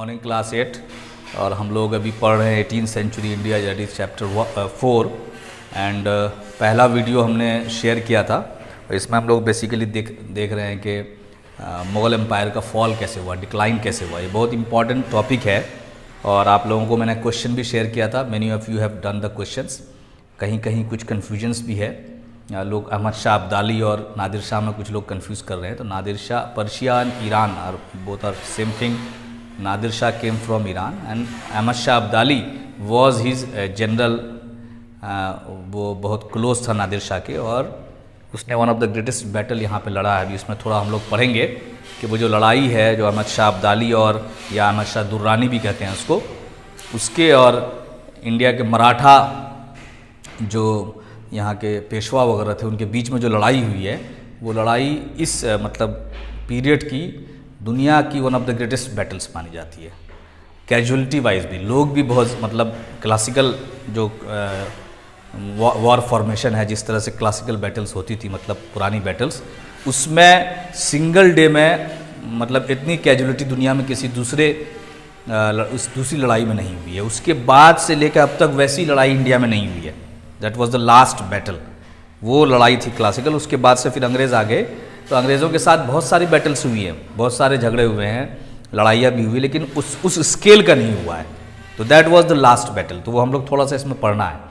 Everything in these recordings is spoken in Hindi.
मॉर्निंग क्लास 8 और हम लोग अभी पढ़ रहे हैं 18th century India that is chapter 4 and पहला वीडियो हमने शेयर किया था। इसमें हम लोग बेसिकली देख रहे हैं कि मुग़ल एम्पायर का फॉल कैसे हुआ, डिक्लाइन कैसे हुआ। ये बहुत इंपॉर्टेंट टॉपिक है और आप लोगों को मैंने क्वेश्चन भी शेयर किया था। Many of you have done the questions. कहीं कहीं कुछ कन्फ्यूजन्स भी है, लोग अहमद शाह अब्दाली और नादिर शाह में कुछ लोग कंफ्यूज कर रहे हैं। तो Nadir Shah Persia and Iran और both are same thing. Nadir Shah came from Iran and Ahmad Shah Abdali was his general. वो बहुत क्लोज था नादिर शाह के और उसने one of the greatest battle यहाँ पे लड़ा है। अभी उसमें थोड़ा हम लोग पढ़ेंगे कि वो जो लड़ाई है जो अहमद शाह अब्दाली और या अहमद शाह दुर्रानी भी कहते हैं उसको, उसके और इंडिया के मराठा जो यहाँ के पेशवा वगैरह थे उनके बीच में जो लड़ाई हुई है, वो लड़ाई इस मतलब पीरियड की दुनिया की one of the greatest battles मानी जाती है। कैजुअलिटी वाइज भी लोग भी बहुत मतलब क्लासिकल जो वॉर फॉर्मेशन है, जिस तरह से क्लासिकल बैटल्स होती थी मतलब पुरानी बैटल्स, उसमें सिंगल डे में मतलब इतनी कैजुअलिटी दुनिया में किसी दूसरी लड़ाई में नहीं हुई है। उसके बाद से लेकर अब तक वैसी लड़ाई इंडिया में नहीं हुई है। That was the last battle, वो लड़ाई थी क्लासिकल। उसके बाद से फिर अंग्रेज़ आ गए, तो अंग्रेज़ों के साथ बहुत सारी बैटल्स हुई हैं, बहुत सारे झगड़े हुए हैं, लड़ाइयाँ भी हुई, लेकिन उस स्केल का नहीं हुआ है। तो that was the last battle. तो वो हम लोग थोड़ा सा इसमें पढ़ना है।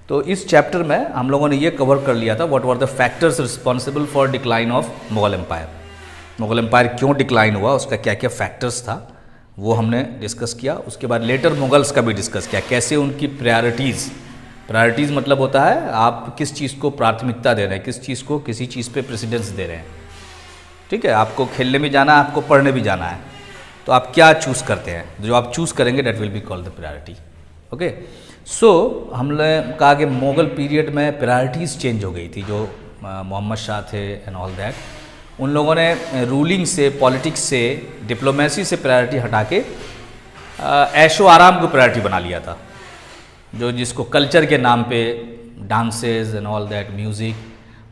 तो इस चैप्टर में हम लोगों ने ये कवर कर लिया था what were the factors responsible for decline of Mughal empire. Mughal empire क्यों डिक्लाइन हुआ, उसका क्या क्या फैक्टर्स था, वो हमने डिस्कस किया। उसके बाद लेटर मुगल्स का भी डिस्कस किया, कैसे उनकी प्रायोरिटीज़ मतलब होता है आप किस चीज़ को प्राथमिकता दे रहे हैं, किस चीज़ को किसी चीज़ पे प्रेसिडेंस दे रहे हैं। ठीक है, आपको खेलने भी जाना है, आपको पढ़ने भी जाना है, तो आप क्या चूज़ करते हैं, जो आप चूज़ करेंगे that will be called the priority. Okay, so हमने कहा कि मुग़ल पीरियड में प्रायोरिटीज़ चेंज हो गई थी। जो मोहम्मद शाह थे एंड ऑल दैट, उन लोगों ने रूलिंग से, पॉलिटिक्स से, डिप्लोमेसी से प्रायोरिटी हटा के ऐशो आराम को प्रायोरिटी बना लिया था। जो जिसको कल्चर के नाम पे dances and all that, music,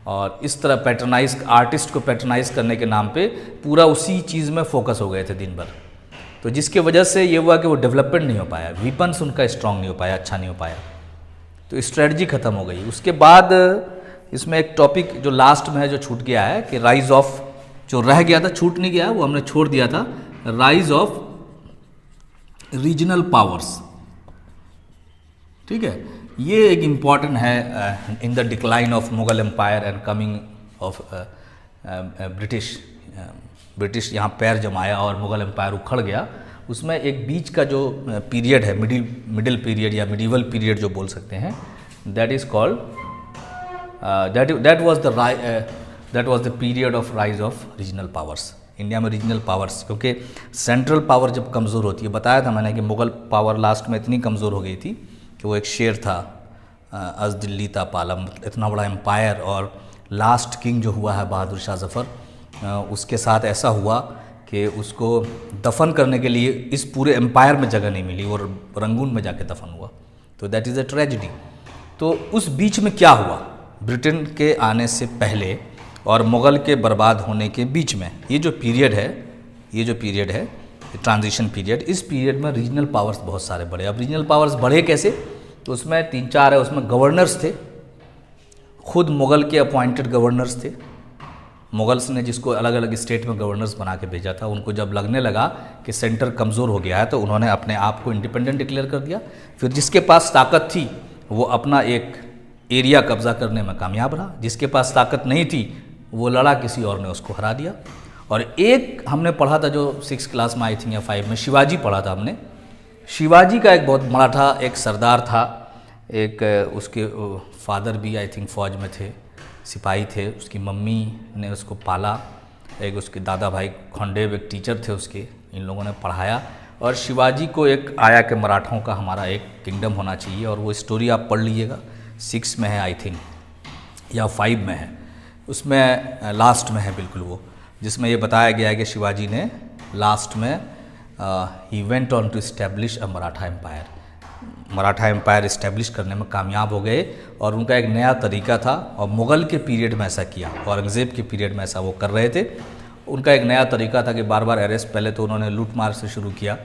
और इस तरह पैटर्नाइज आर्टिस्ट को पैटर्नाइज करने के नाम पे पूरा उसी चीज़ में फोकस हो गए थे दिन भर। तो जिसके वजह से ये हुआ कि वो डेवलपमेंट नहीं हो पाया, वीपन्स उनका स्ट्रांग नहीं हो पाया, अच्छा नहीं हो पाया, तो स्ट्रेटजी ख़त्म हो गई। उसके बाद इसमें एक टॉपिक जो लास्ट में है जो छूट गया है कि राइज ऑफ, जो रह गया था, छूट नहीं गया, वो हमने छोड़ दिया था, राइज ऑफ रीजनल पावर्स। ठीक है, ये एक इम्पॉर्टेंट है in the decline of Mughal empire and coming of British यहाँ पैर जमाया और मुग़ल एम्पायर उखड़ गया। उसमें एक बीच का जो पीरियड है, मिडिल पीरियड या मिडीवल पीरियड जो बोल सकते हैं, that is called that was the period of rise of regional powers. India में रीजनल पावर्स, क्योंकि सेंट्रल पावर जब कमज़ोर होती है, बताया था मैंने कि मुग़ल पावर लास्ट में इतनी कमज़ोर हो गई थी कि वो एक शेर था, अज दिल्ली ता पालम, इतना बड़ा एम्पायर, और लास्ट किंग जो हुआ है बहादुर शाह ज़फ़र, उसके साथ ऐसा हुआ कि उसको दफन करने के लिए इस पूरे एम्पायर में जगह नहीं मिली और रंगून में जाके दफन हुआ। तो दैट इज़ अ ट्रेजिडी। तो उस बीच में क्या हुआ, ब्रिटेन के आने से पहले और मुग़ल के बर्बाद होने के बीच में ये जो पीरियड है ट्रांजिशन पीरियड, इस पीरियड में रीजनल पावर्स बहुत सारे बढ़े। अब रीजनल पावर्स बढ़े कैसे, तो उसमें 3-4 है। उसमें गवर्नर्स थे, खुद मुग़ल के अपॉइंटेड गवर्नर्स थे। मुग़ल्स ने जिसको अलग अलग स्टेट में गवर्नर्स बना के भेजा था, उनको जब लगने लगा कि सेंटर कमज़ोर हो गया है तो उन्होंने अपने आप को इंडिपेंडेंट डिक्लेयर कर दिया। फिर जिसके पास ताकत थी वो अपना एक एरिया कब्ज़ा करने में कामयाब रहा, जिसके पास ताकत नहीं थी वो लड़ा, किसी और ने उसको हरा दिया। और एक हमने पढ़ा था जो 6th क्लास में आई थिंक या 5 में, शिवाजी पढ़ा था हमने। शिवाजी का एक बहुत मराठा एक सरदार था, एक उसके फादर भी आई थिंक फ़ौज में थे, सिपाही थे, उसकी मम्मी ने उसको पाला, एक उसके दादा भाई खंडेव एक टीचर थे उसके, इन लोगों ने पढ़ाया। और शिवाजी को एक आया कि मराठों का हमारा एक किंगडम होना चाहिए, और वो स्टोरी आप पढ़ लीजिएगा, 6 में है आई थिंक या 5 में है, उसमें लास्ट में है बिल्कुल वो, जिसमें ये बताया गया है कि शिवाजी ने लास्ट में he went on to establish a Maratha empire. Maratha empire establish करने में कामयाब हो गए और उनका एक नया तरीका था, और मुग़ल के पीरियड में ऐसा किया, औरंगज़ेब के पीरियड में ऐसा वो कर रहे थे। उनका एक नया तरीका था कि बार बार अरेस्ट, पहले तो उन्होंने लूट मार से शुरू किया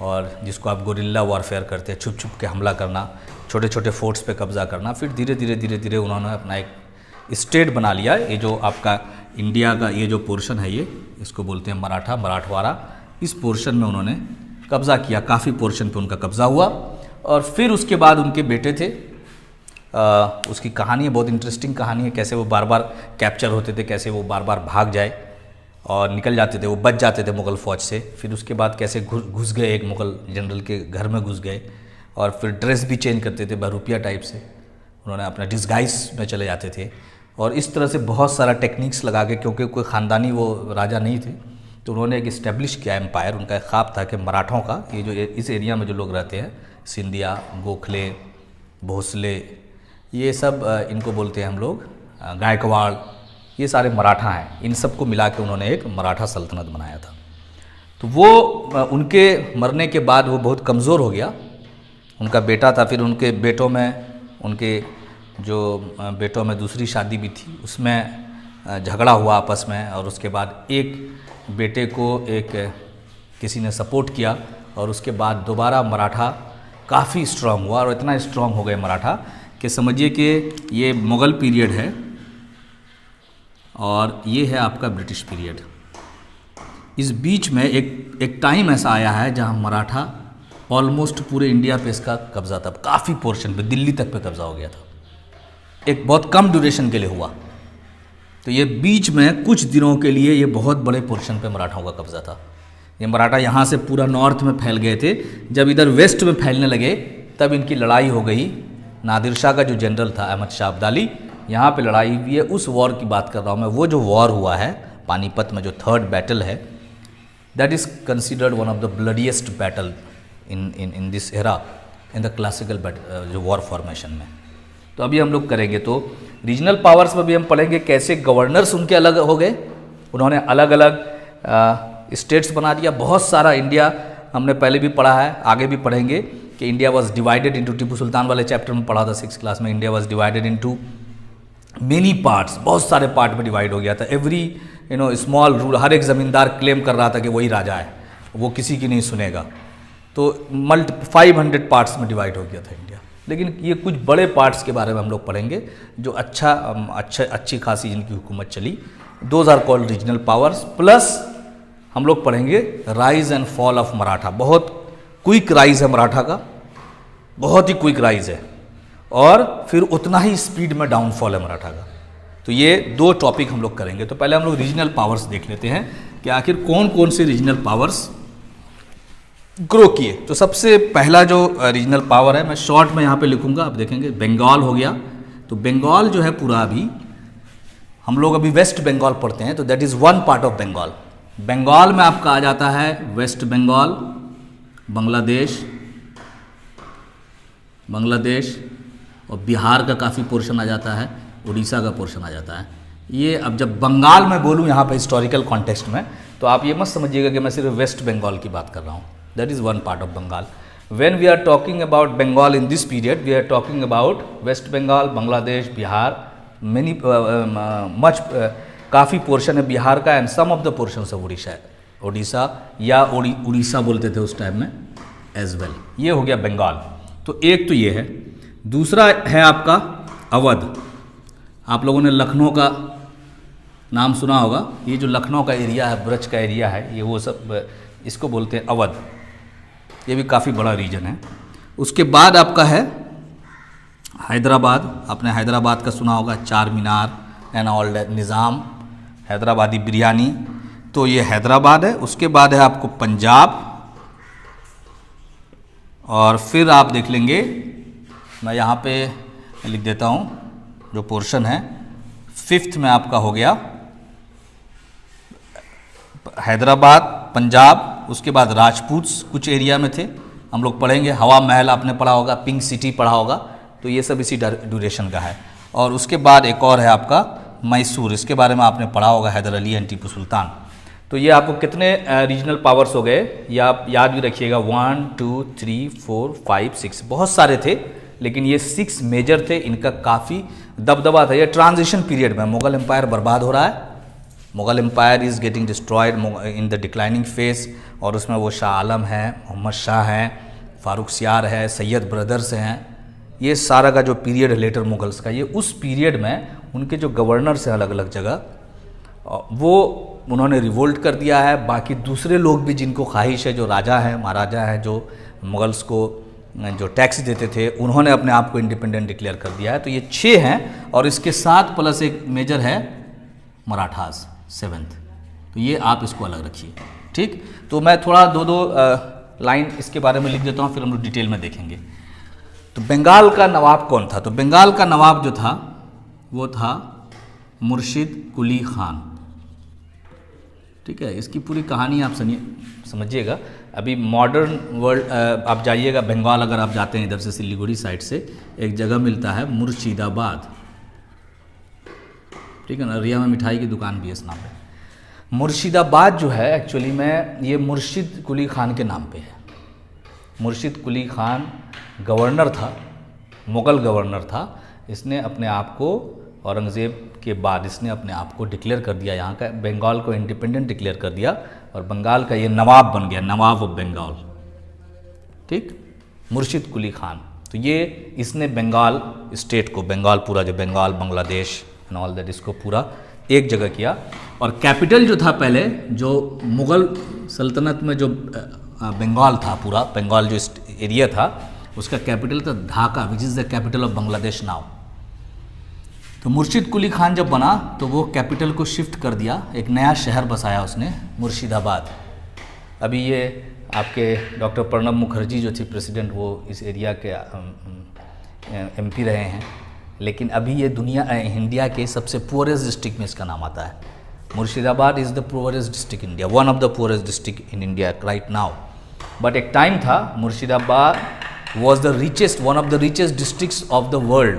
और जिसको आप गोरिल्ला वॉरफेयर करते हैं, छुप छुप के हमला करना, छोटे छोटे फोर्ट्स पे कब्जा करना। फिर धीरे धीरे उन्होंने अपना एक स्टेट बना लिया। ये जो आपका इंडिया का ये जो पोर्शन है, ये इसको बोलते हैं मराठवाड़ा। इस पोर्शन में उन्होंने कब्ज़ा किया, काफ़ी पोर्शन पे उनका कब्ज़ा हुआ। और फिर उसके बाद उनके बेटे थे, उसकी कहानी है, बहुत इंटरेस्टिंग कहानी है, कैसे वो बार बार कैप्चर होते थे, कैसे वो बार बार भाग जाए और निकल जाते थे, वो बच जाते थे मुग़ल फ़ौज से। फिर उसके बाद कैसे घुस गए, एक मुग़ल जनरल के घर में घुस गए और फिर ड्रेस भी चेंज करते थे बहरूपिया टाइप से, उन्होंने अपना डिस्गाइज में चले जाते थे। और इस तरह से बहुत सारा टेक्निक्स लगा के, क्योंकि कोई ख़ानदानी वो राजा नहीं थे, तो उन्होंने एक इस्टेब्लिश किया एम्पायर। उनका एक ख्वाब था कि मराठों का ये जो इस एरिया में जो लोग रहते हैं, सिंधिया, गोखले, भोसले, ये सब इनको बोलते हैं हम लोग गायकवाड़, ये सारे मराठा हैं। इन सब को मिला के उन्होंने एक मराठा सल्तनत बनाया था। तो वो उनके मरने के बाद वो बहुत कमज़ोर हो गया। उनका बेटा था, फिर उनके बेटों में, उनके जो बेटों में दूसरी शादी भी थी, उसमें झगड़ा हुआ आपस में। और उसके बाद एक बेटे को एक किसी ने सपोर्ट किया और उसके बाद दोबारा मराठा काफ़ी स्ट्रांग हुआ। और इतना स्ट्रांग हो गए मराठा कि समझिए कि ये मुग़ल पीरियड है और ये है आपका ब्रिटिश पीरियड। इस बीच में एक टाइम ऐसा आया है जहाँ मराठा ऑलमोस्ट पूरे इंडिया पे इसका कब्ज़ा था, काफ़ी पोर्शन पे, दिल्ली तक पे कब्ज़ा हो गया था, एक बहुत कम ड्यूरेशन के लिए हुआ। तो ये बीच में कुछ दिनों के लिए ये बहुत बड़े पोर्शन पे मराठाओं का कब्ज़ा था। ये मराठा यहाँ से पूरा नॉर्थ में फैल गए थे। जब इधर वेस्ट में फैलने लगे तब इनकी लड़ाई हो गई। नादिर शाह का जो जनरल था अहमद शाह अब्दाली, यहाँ पे लड़ाई हुई है। उस वॉर की बात कर रहा हूँ मैं। वो जो वॉर हुआ है पानीपत में, जो थर्ड बैटल है, that is considered one of the bloodiest battle in this era, in the classical जो वॉर फॉर्मेशन में। तो अभी हम लोग करेंगे। तो रीजनल पावर्स में भी हम पढ़ेंगे कैसे गवर्नर्स उनके अलग हो गए, उन्होंने अलग अलग स्टेट्स बना दिया। बहुत सारा इंडिया हमने पहले भी पढ़ा है, आगे भी पढ़ेंगे कि India was divided into, Tipu Sultan वाले चैप्टर में पढ़ा था 6th क्लास में। India was divided into many parts, बहुत सारे पार्ट में डिवाइड हो गया था। एवरी स्मॉल रूल, हर एक ज़मींदार क्लेम कर रहा था कि वही राजा है, वो किसी की नहीं सुनेगा। तो 500 पार्ट्स में डिवाइड हो गया था इंडिया। लेकिन ये कुछ बड़े पार्ट्स के बारे में हम लोग पढ़ेंगे जो अच्छी खासी जिनकी हुकूमत चली। Those are called regional powers. Plus हम लोग पढ़ेंगे rise and fall of Maratha. बहुत क्विक राइज है मराठा का, बहुत ही क्विक राइज है, और फिर उतना ही स्पीड में डाउनफॉल है मराठा का। तो ये दो टॉपिक हम लोग करेंगे। तो पहले हम लोग रीजनल पावर्स देख लेते हैं कि आखिर कौन कौन से रीजनल पावर्स ग्रो किए। तो सबसे पहला जो रीजनल पावर है, मैं शॉर्ट में यहाँ पे लिखूंगा, आप देखेंगे बंगाल हो गया। तो बंगाल जो है पूरा, अभी हम लोग अभी वेस्ट बंगाल पढ़ते हैं, तो that is one part of Bengal. Bengal में आपका आ जाता है वेस्ट बंगाल, बांग्लादेश और बिहार का काफ़ी पोर्शन आ जाता है, उड़ीसा का पोर्शन आ जाता है। ये अब जब बंगाल में बोलूँ यहाँ पे हिस्टोरिकल कॉन्टेक्स्ट में, तो आप ये मत समझिएगा कि मैं सिर्फ वेस्ट बंगाल की बात कर रहा हूँ। That is one part of Bengal. When we are talking about Bengal in this period, we are talking about West Bengal, Bangladesh, Bihar, many much काफ़ी पोर्शन है बिहार का, and some of the portions of Orissa या उड़ीसा बोलते थे उस टाइम में एज वेल। ये हो गया बंगाल। तो एक तो ये है। दूसरा है आपका अवध। आप लोगों ने लखनऊ का नाम सुना होगा। ये जो लखनऊ का एरिया है, ब्रज का एरिया है, ये वो सब इसको बोलते हैं अवध। ये भी काफ़ी बड़ा रीजन है। उसके बाद आपका है हैदराबाद। आपने हैदराबाद का सुना होगा, चार मीनार एंड ऑल दैट, निज़ाम, हैदराबादी बिरयानी। तो ये हैदराबाद है। उसके बाद है आपको पंजाब, और फिर आप देख लेंगे, मैं यहाँ पे लिख देता हूँ जो पोर्शन है। 5th में आपका हो गया हैदराबाद, पंजाब। उसके बाद राजपूत्स कुछ एरिया में थे, हम लोग पढ़ेंगे। हवा महल आपने पढ़ा होगा, पिंक सिटी पढ़ा होगा, तो ये सब इसी ड्यूरेशन का है। और उसके बाद एक और है आपका मैसूर, इसके बारे में आपने पढ़ा होगा, हैदर अली एंड टीपू सुल्तान। तो ये आपको कितने रीजनल पावर्स हो गए, ये आप याद भी रखिएगा। 1 2 3 4 5 6, बहुत सारे थे, लेकिन ये 6 मेजर थे। इनका काफ़ी दबदबा था। ये ट्रांजिशन पीरियड में, मुगल एम्पायर बर्बाद हो रहा है, Mughal empire is getting destroyed in the declining phase, और उसमें वो शाह आलम है, मोहम्मद शाह हैं, फ़ारूक सियार है, सैयद ब्रदर्स हैं, ये सारा का जो पीरियड है लेटर मुगल्स का, ये उस पीरियड में उनके जो गवर्नर्स हैं अलग अलग जगह, वो उन्होंने रिवोल्ट कर दिया है। बाकी दूसरे लोग भी जिनको ख्वाहिश है, जो राजा है, महाराजा है, जो मुगल्स को जो टैक्स देते थे, उन्होंने अपने आप को इंडिपेंडेंट डिक्लेयर कर दिया है। तो ये 6 हैं, और इसके साथ प्लस एक मेजर है मराठास 7th, तो ये आप इसको अलग रखिए। ठीक, तो मैं थोड़ा दो लाइन इसके बारे में लिख देता हूँ, फिर हम लोग डिटेल में देखेंगे। तो बंगाल का नवाब कौन था? तो बंगाल का नवाब जो था वो था मुर्शिद कुली खान। ठीक है, इसकी पूरी कहानी आप समझिएगा। अभी मॉडर्न वर्ल्ड आप जाइएगा बंगाल, अगर आप जाते हैं इधर से सिलीगुड़ी साइड से, एक जगह मिलता है मुर्शिदाबाद, ठीक है ना, रिया में मिठाई की दुकान भी है इस नाम पे। मुर्शिदाबाद जो है एक्चुअली में ये मुर्शिद कुली खान के नाम पे है। मुर्शिद कुली खान गवर्नर था, मुग़ल गवर्नर था। इसने अपने आप को औरंगज़ेब के बाद इसने अपने आप को डिक्लेयर कर दिया, यहाँ का बंगाल को इंडिपेंडेंट डिक्लेयर कर दिया, और बंगाल का ये नवाब बन गया, नवाब ऑफ बंगाल। ठीक, मुर्शिद कुली खान। तो ये इसने बंगाल स्टेट को, बंगाल पूरा जो Bengal, Bangladesh and all that, इसको पूरा एक जगह किया। और कैपिटल जो था पहले, जो मुग़ल सल्तनत में जो बंगाल था, पूरा बंगाल जो एरिया था, उसका कैपिटल था Dhaka, which is the capital of Bangladesh now. तो मुर्शिद कुली खान जब बना तो वो कैपिटल को शिफ्ट कर दिया, एक नया शहर बसाया उसने, मुर्शिदाबाद। अभी ये आपके डॉक्टर प्रणब मुखर्जी जो थे प्रेसिडेंट, वो इस एरिया के MP रहे हैं, लेकिन अभी ये इंडिया के सबसे पुअरेस्ट डिस्ट्रिक्ट में इसका नाम आता है। Murshidabad is the poorest district India, one of the poorest district in India right now. But एक टाइम था Murshidabad was the richest, one of the richest districts of the world,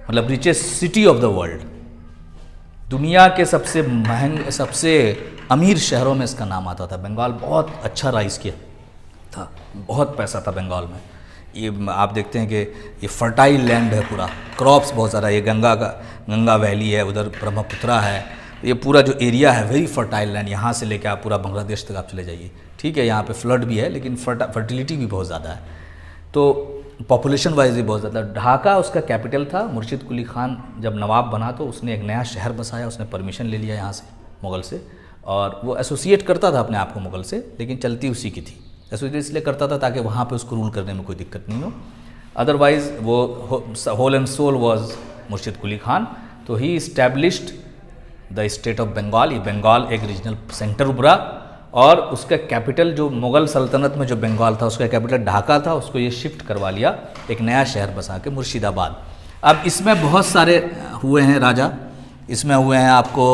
मतलब richest city of the world. दुनिया के सबसे महंगे, सबसे अमीर शहरों में इसका नाम आता था। बंगाल बहुत अच्छा राइज किया था, बहुत पैसा था बंगाल में। ये आप देखते हैं कि ये फर्टाइल लैंड है पूरा, क्रॉप्स बहुत ज़्यादा, ये गंगा वैली है, उधर ब्रह्मपुत्रा है, ये पूरा जो एरिया है वेरी फर्टाइल लैंड। यहाँ से लेकर आप पूरा बांग्लादेश तक आप चले जाइए। ठीक है, यहाँ पे फ्लड भी है, लेकिन फर्टिलिटी भी बहुत ज़्यादा है, तो पॉपुलेशन वाइज भी बहुत ज़्यादा। ढाका उसका कैपिटल था। मुर्शिद कुली खान जब नवाब बना तो उसने एक नया शहर बसाया, उसने परमिशन ले लिया यहाँ से, मुग़ल से, और वो एसोसिएट करता था अपने आप को मुग़ल से, लेकिन चलती उसी की थी। एसोसिएट इसलिए करता था ताकि वहाँ पे उसको रूल करने में कोई दिक्कत नहीं हो। अदरवाइज वो होल एंड सोल वाज मुर्शिद कुली खान। तो he established the state of Bengal. ये बंगाल एक रीजनल सेंटर उभरा, और उसका कैपिटल जो मुग़ल सल्तनत में जो बंगाल था उसका कैपिटल ढाका था, उसको ये शिफ्ट करवा लिया, एक नया शहर बसा के मुर्शिदाबाद। अब इसमें बहुत सारे हुए हैं राजा, इसमें हुए हैं आपको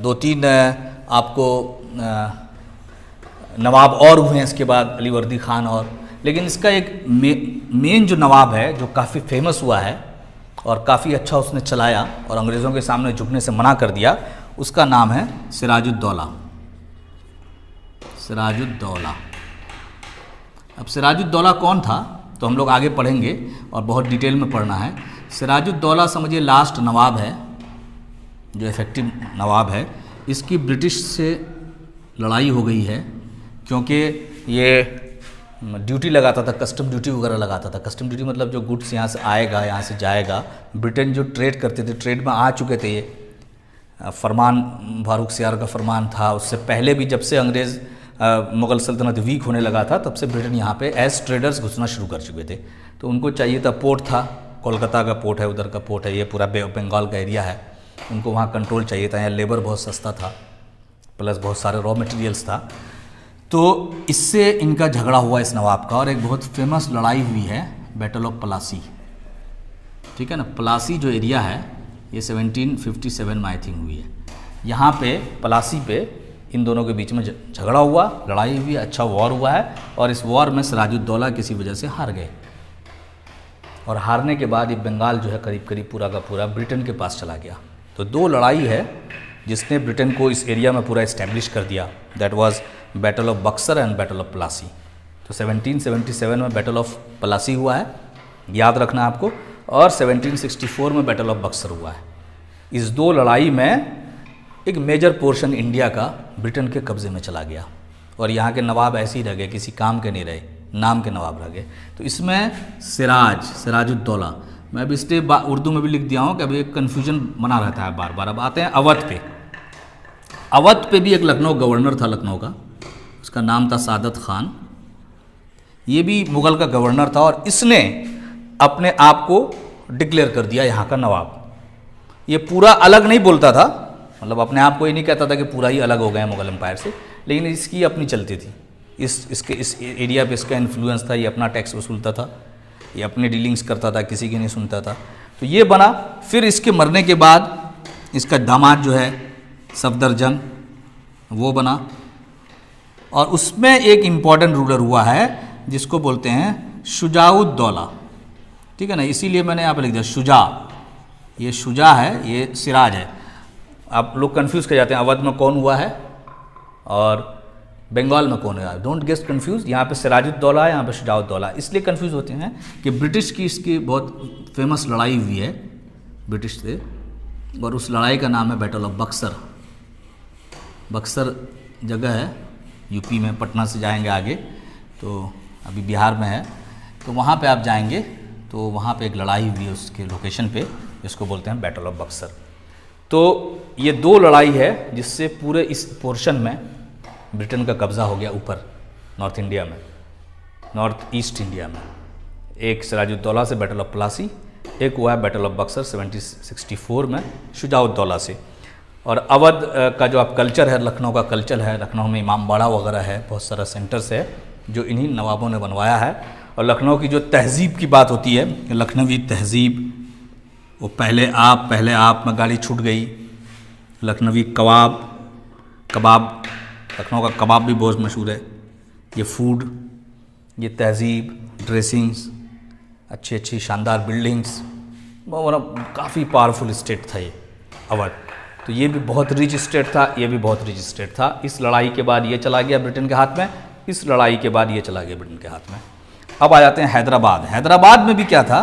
2-3 आपको नवाब और हुए हैं इसके बाद, अलीवर्दी खान और। लेकिन इसका एक मेन जो नवाब है जो काफ़ी फेमस हुआ है और काफ़ी अच्छा उसने चलाया और अंग्रेज़ों के सामने झुकने से मना कर दिया, उसका नाम है सिराजुद्दौला। सिराजुद्दौला। अब सिराजुद्दौला कौन था तो हम लोग आगे पढ़ेंगे और बहुत डिटेल में पढ़ना है। सिराजुद्दौला समझिए लास्ट नवाब है, जो इफेक्टिव नवाब है। इसकी ब्रिटिश से लड़ाई हो गई है क्योंकि ये ड्यूटी लगाता था, कस्टम ड्यूटी वगैरह लगाता था। कस्टम ड्यूटी मतलब जो गुड्स यहाँ से आएगा, यहाँ से जाएगा। ब्रिटेन जो ट्रेड करते थे, ट्रेड में आ चुके थे ये। फरमान फारूक सियार का फरमान था, उससे पहले भी जब से अंग्रेज़ मुग़ल सल्तनत वीक होने लगा था तब से ब्रिटेन यहाँ पे एज ट्रेडर्स घुसना शुरू कर चुके थे। तो उनको चाहिए था, पोर्ट था, कोलकाता का पोर्ट है, उधर का पोर्ट है, ये पूरा बंगाल का एरिया है, उनको वहाँ कंट्रोल चाहिए था। यहाँ लेबर बहुत सस्ता था, प्लस बहुत सारे रॉ मटेरियल्स था। तो इससे इनका झगड़ा हुआ इस नवाब का, और एक बहुत फेमस लड़ाई हुई है, बैटल ऑफ प्लासी। ठीक है ना, प्लासी जो एरिया है ये 1757 में आई थिंक हुई है। यहाँ पे प्लासी पे इन दोनों के बीच में झगड़ा हुआ, लड़ाई हुई, अच्छा वॉर हुआ है। और इस वॉर में सिराजुद्दौला किसी वजह से हार गए, और हारने के बाद ये बंगाल जो है करीब करीब पूरा का पूरा ब्रिटेन के पास चला गया। तो दो लड़ाई है जिसने ब्रिटेन को इस एरिया में पूरा इस्टेब्लिश कर दिया। That was battle of Buxar and battle of Plassey. तो 1777 में बैटल ऑफ प्लासी हुआ है, याद रखना आपको, और 1764 में बैटल ऑफ बक्सर हुआ है। इस दो लड़ाई में एक मेजर पोर्शन इंडिया का ब्रिटेन के कब्ज़े में चला गया और यहाँ के नवाब ऐसे ही रह गए, किसी काम के नहीं रहे, नाम के नवाब रह गए। तो इसमें सिराजुद्दौला, मैं अभी इसलिए उर्दू में भी लिख दिया हूँ कि अभी एक कन्फ्यूजन बना रहता है बार बार। अब आते हैं अवध पे। अवध पे भी एक लखनऊ गवर्नर था लखनऊ का, उसका नाम था सादत खान। ये भी मुग़ल का गवर्नर था और इसने अपने आप को डिक्लेयर कर दिया यहाँ का नवाब। ये पूरा अलग नहीं बोलता था, मतलब अपने आप को ये नहीं कहता था कि पूरा ही अलग हो गए मुग़ल एम्पायर से, लेकिन इसकी अपनी चलती थी। इस एरिया पे इसका इन्फ्लुएंस था, ये अपना टैक्स वसूलता था, ये अपनी डीलिंग्स करता था, किसी की नहीं सुनता था। तो ये बना। फिर इसके मरने के बाद इसका दामाद जो है सफदरजंग, वो बना और उसमें एक इम्पॉर्टेंट रूलर हुआ है जिसको बोलते हैं शुजाउद्दौला, ठीक है ना, इसीलिए मैंने यहाँ पर लिख दिया शुजा। ये शुजा है, ये सिराज है। आप लोग कंफ्यूज कर जाते हैं, अवध में कौन हुआ है और बंगाल में कौन है। डोंट गेट कंफ्यूज, यहाँ पे सिराजुद्दौला है, यहाँ पे शुजाउद्दौला। इसलिए कंफ्यूज होते हैं कि ब्रिटिश की इसकी बहुत फेमस लड़ाई हुई है ब्रिटिश से, और उस लड़ाई का नाम है बैटल ऑफ बक्सर। बक्सर जगह है यूपी में, पटना से जाएंगे आगे तो अभी बिहार में है, तो वहाँ पे आप जाएंगे तो वहाँ पे एक लड़ाई हुई है उसके लोकेशन पे, जिसको बोलते हैं बैटल ऑफ बक्सर। तो ये दो लड़ाई है जिससे पूरे इस पोर्शन में ब्रिटेन का कब्ज़ा हो गया ऊपर नॉर्थ इंडिया में, नॉर्थ ईस्ट इंडिया में। एक सिराजुद्दौला से बैटल ऑफ प्लासी, एक हुआ है बैटल ऑफ बक्सर 1764 में शुजाउद्दौला से। और अवध का जो आप कल्चर है, लखनऊ का कल्चर है, लखनऊ में इमामबाड़ा वगैरह है, बहुत सारा सेंटर्स है जो इन्हीं नवाबों ने बनवाया है। और लखनऊ की जो तहज़ीब की बात होती है, लखनवी तहज़ीब, वो पहले आप में गाड़ी छूट गई। लखनवी कबाब, लखनऊ का कबाब भी बहुत मशहूर है। ये फूड, ये तहज़ीब, ड्रेसिंग्स, अच्छी अच्छी शानदार बिल्डिंग्स, काफ़ी पावरफुल स्टेट था ये अवध। तो ये भी बहुत रिच स्टेट था, ये भी बहुत रिच स्टेट था। इस लड़ाई के बाद ये चला गया ब्रिटेन के हाथ में, इस लड़ाई के बाद ये चला गया ब्रिटेन के हाथ में। अब आ जाते हैं हैदराबाद। हैदराबाद में भी क्या था,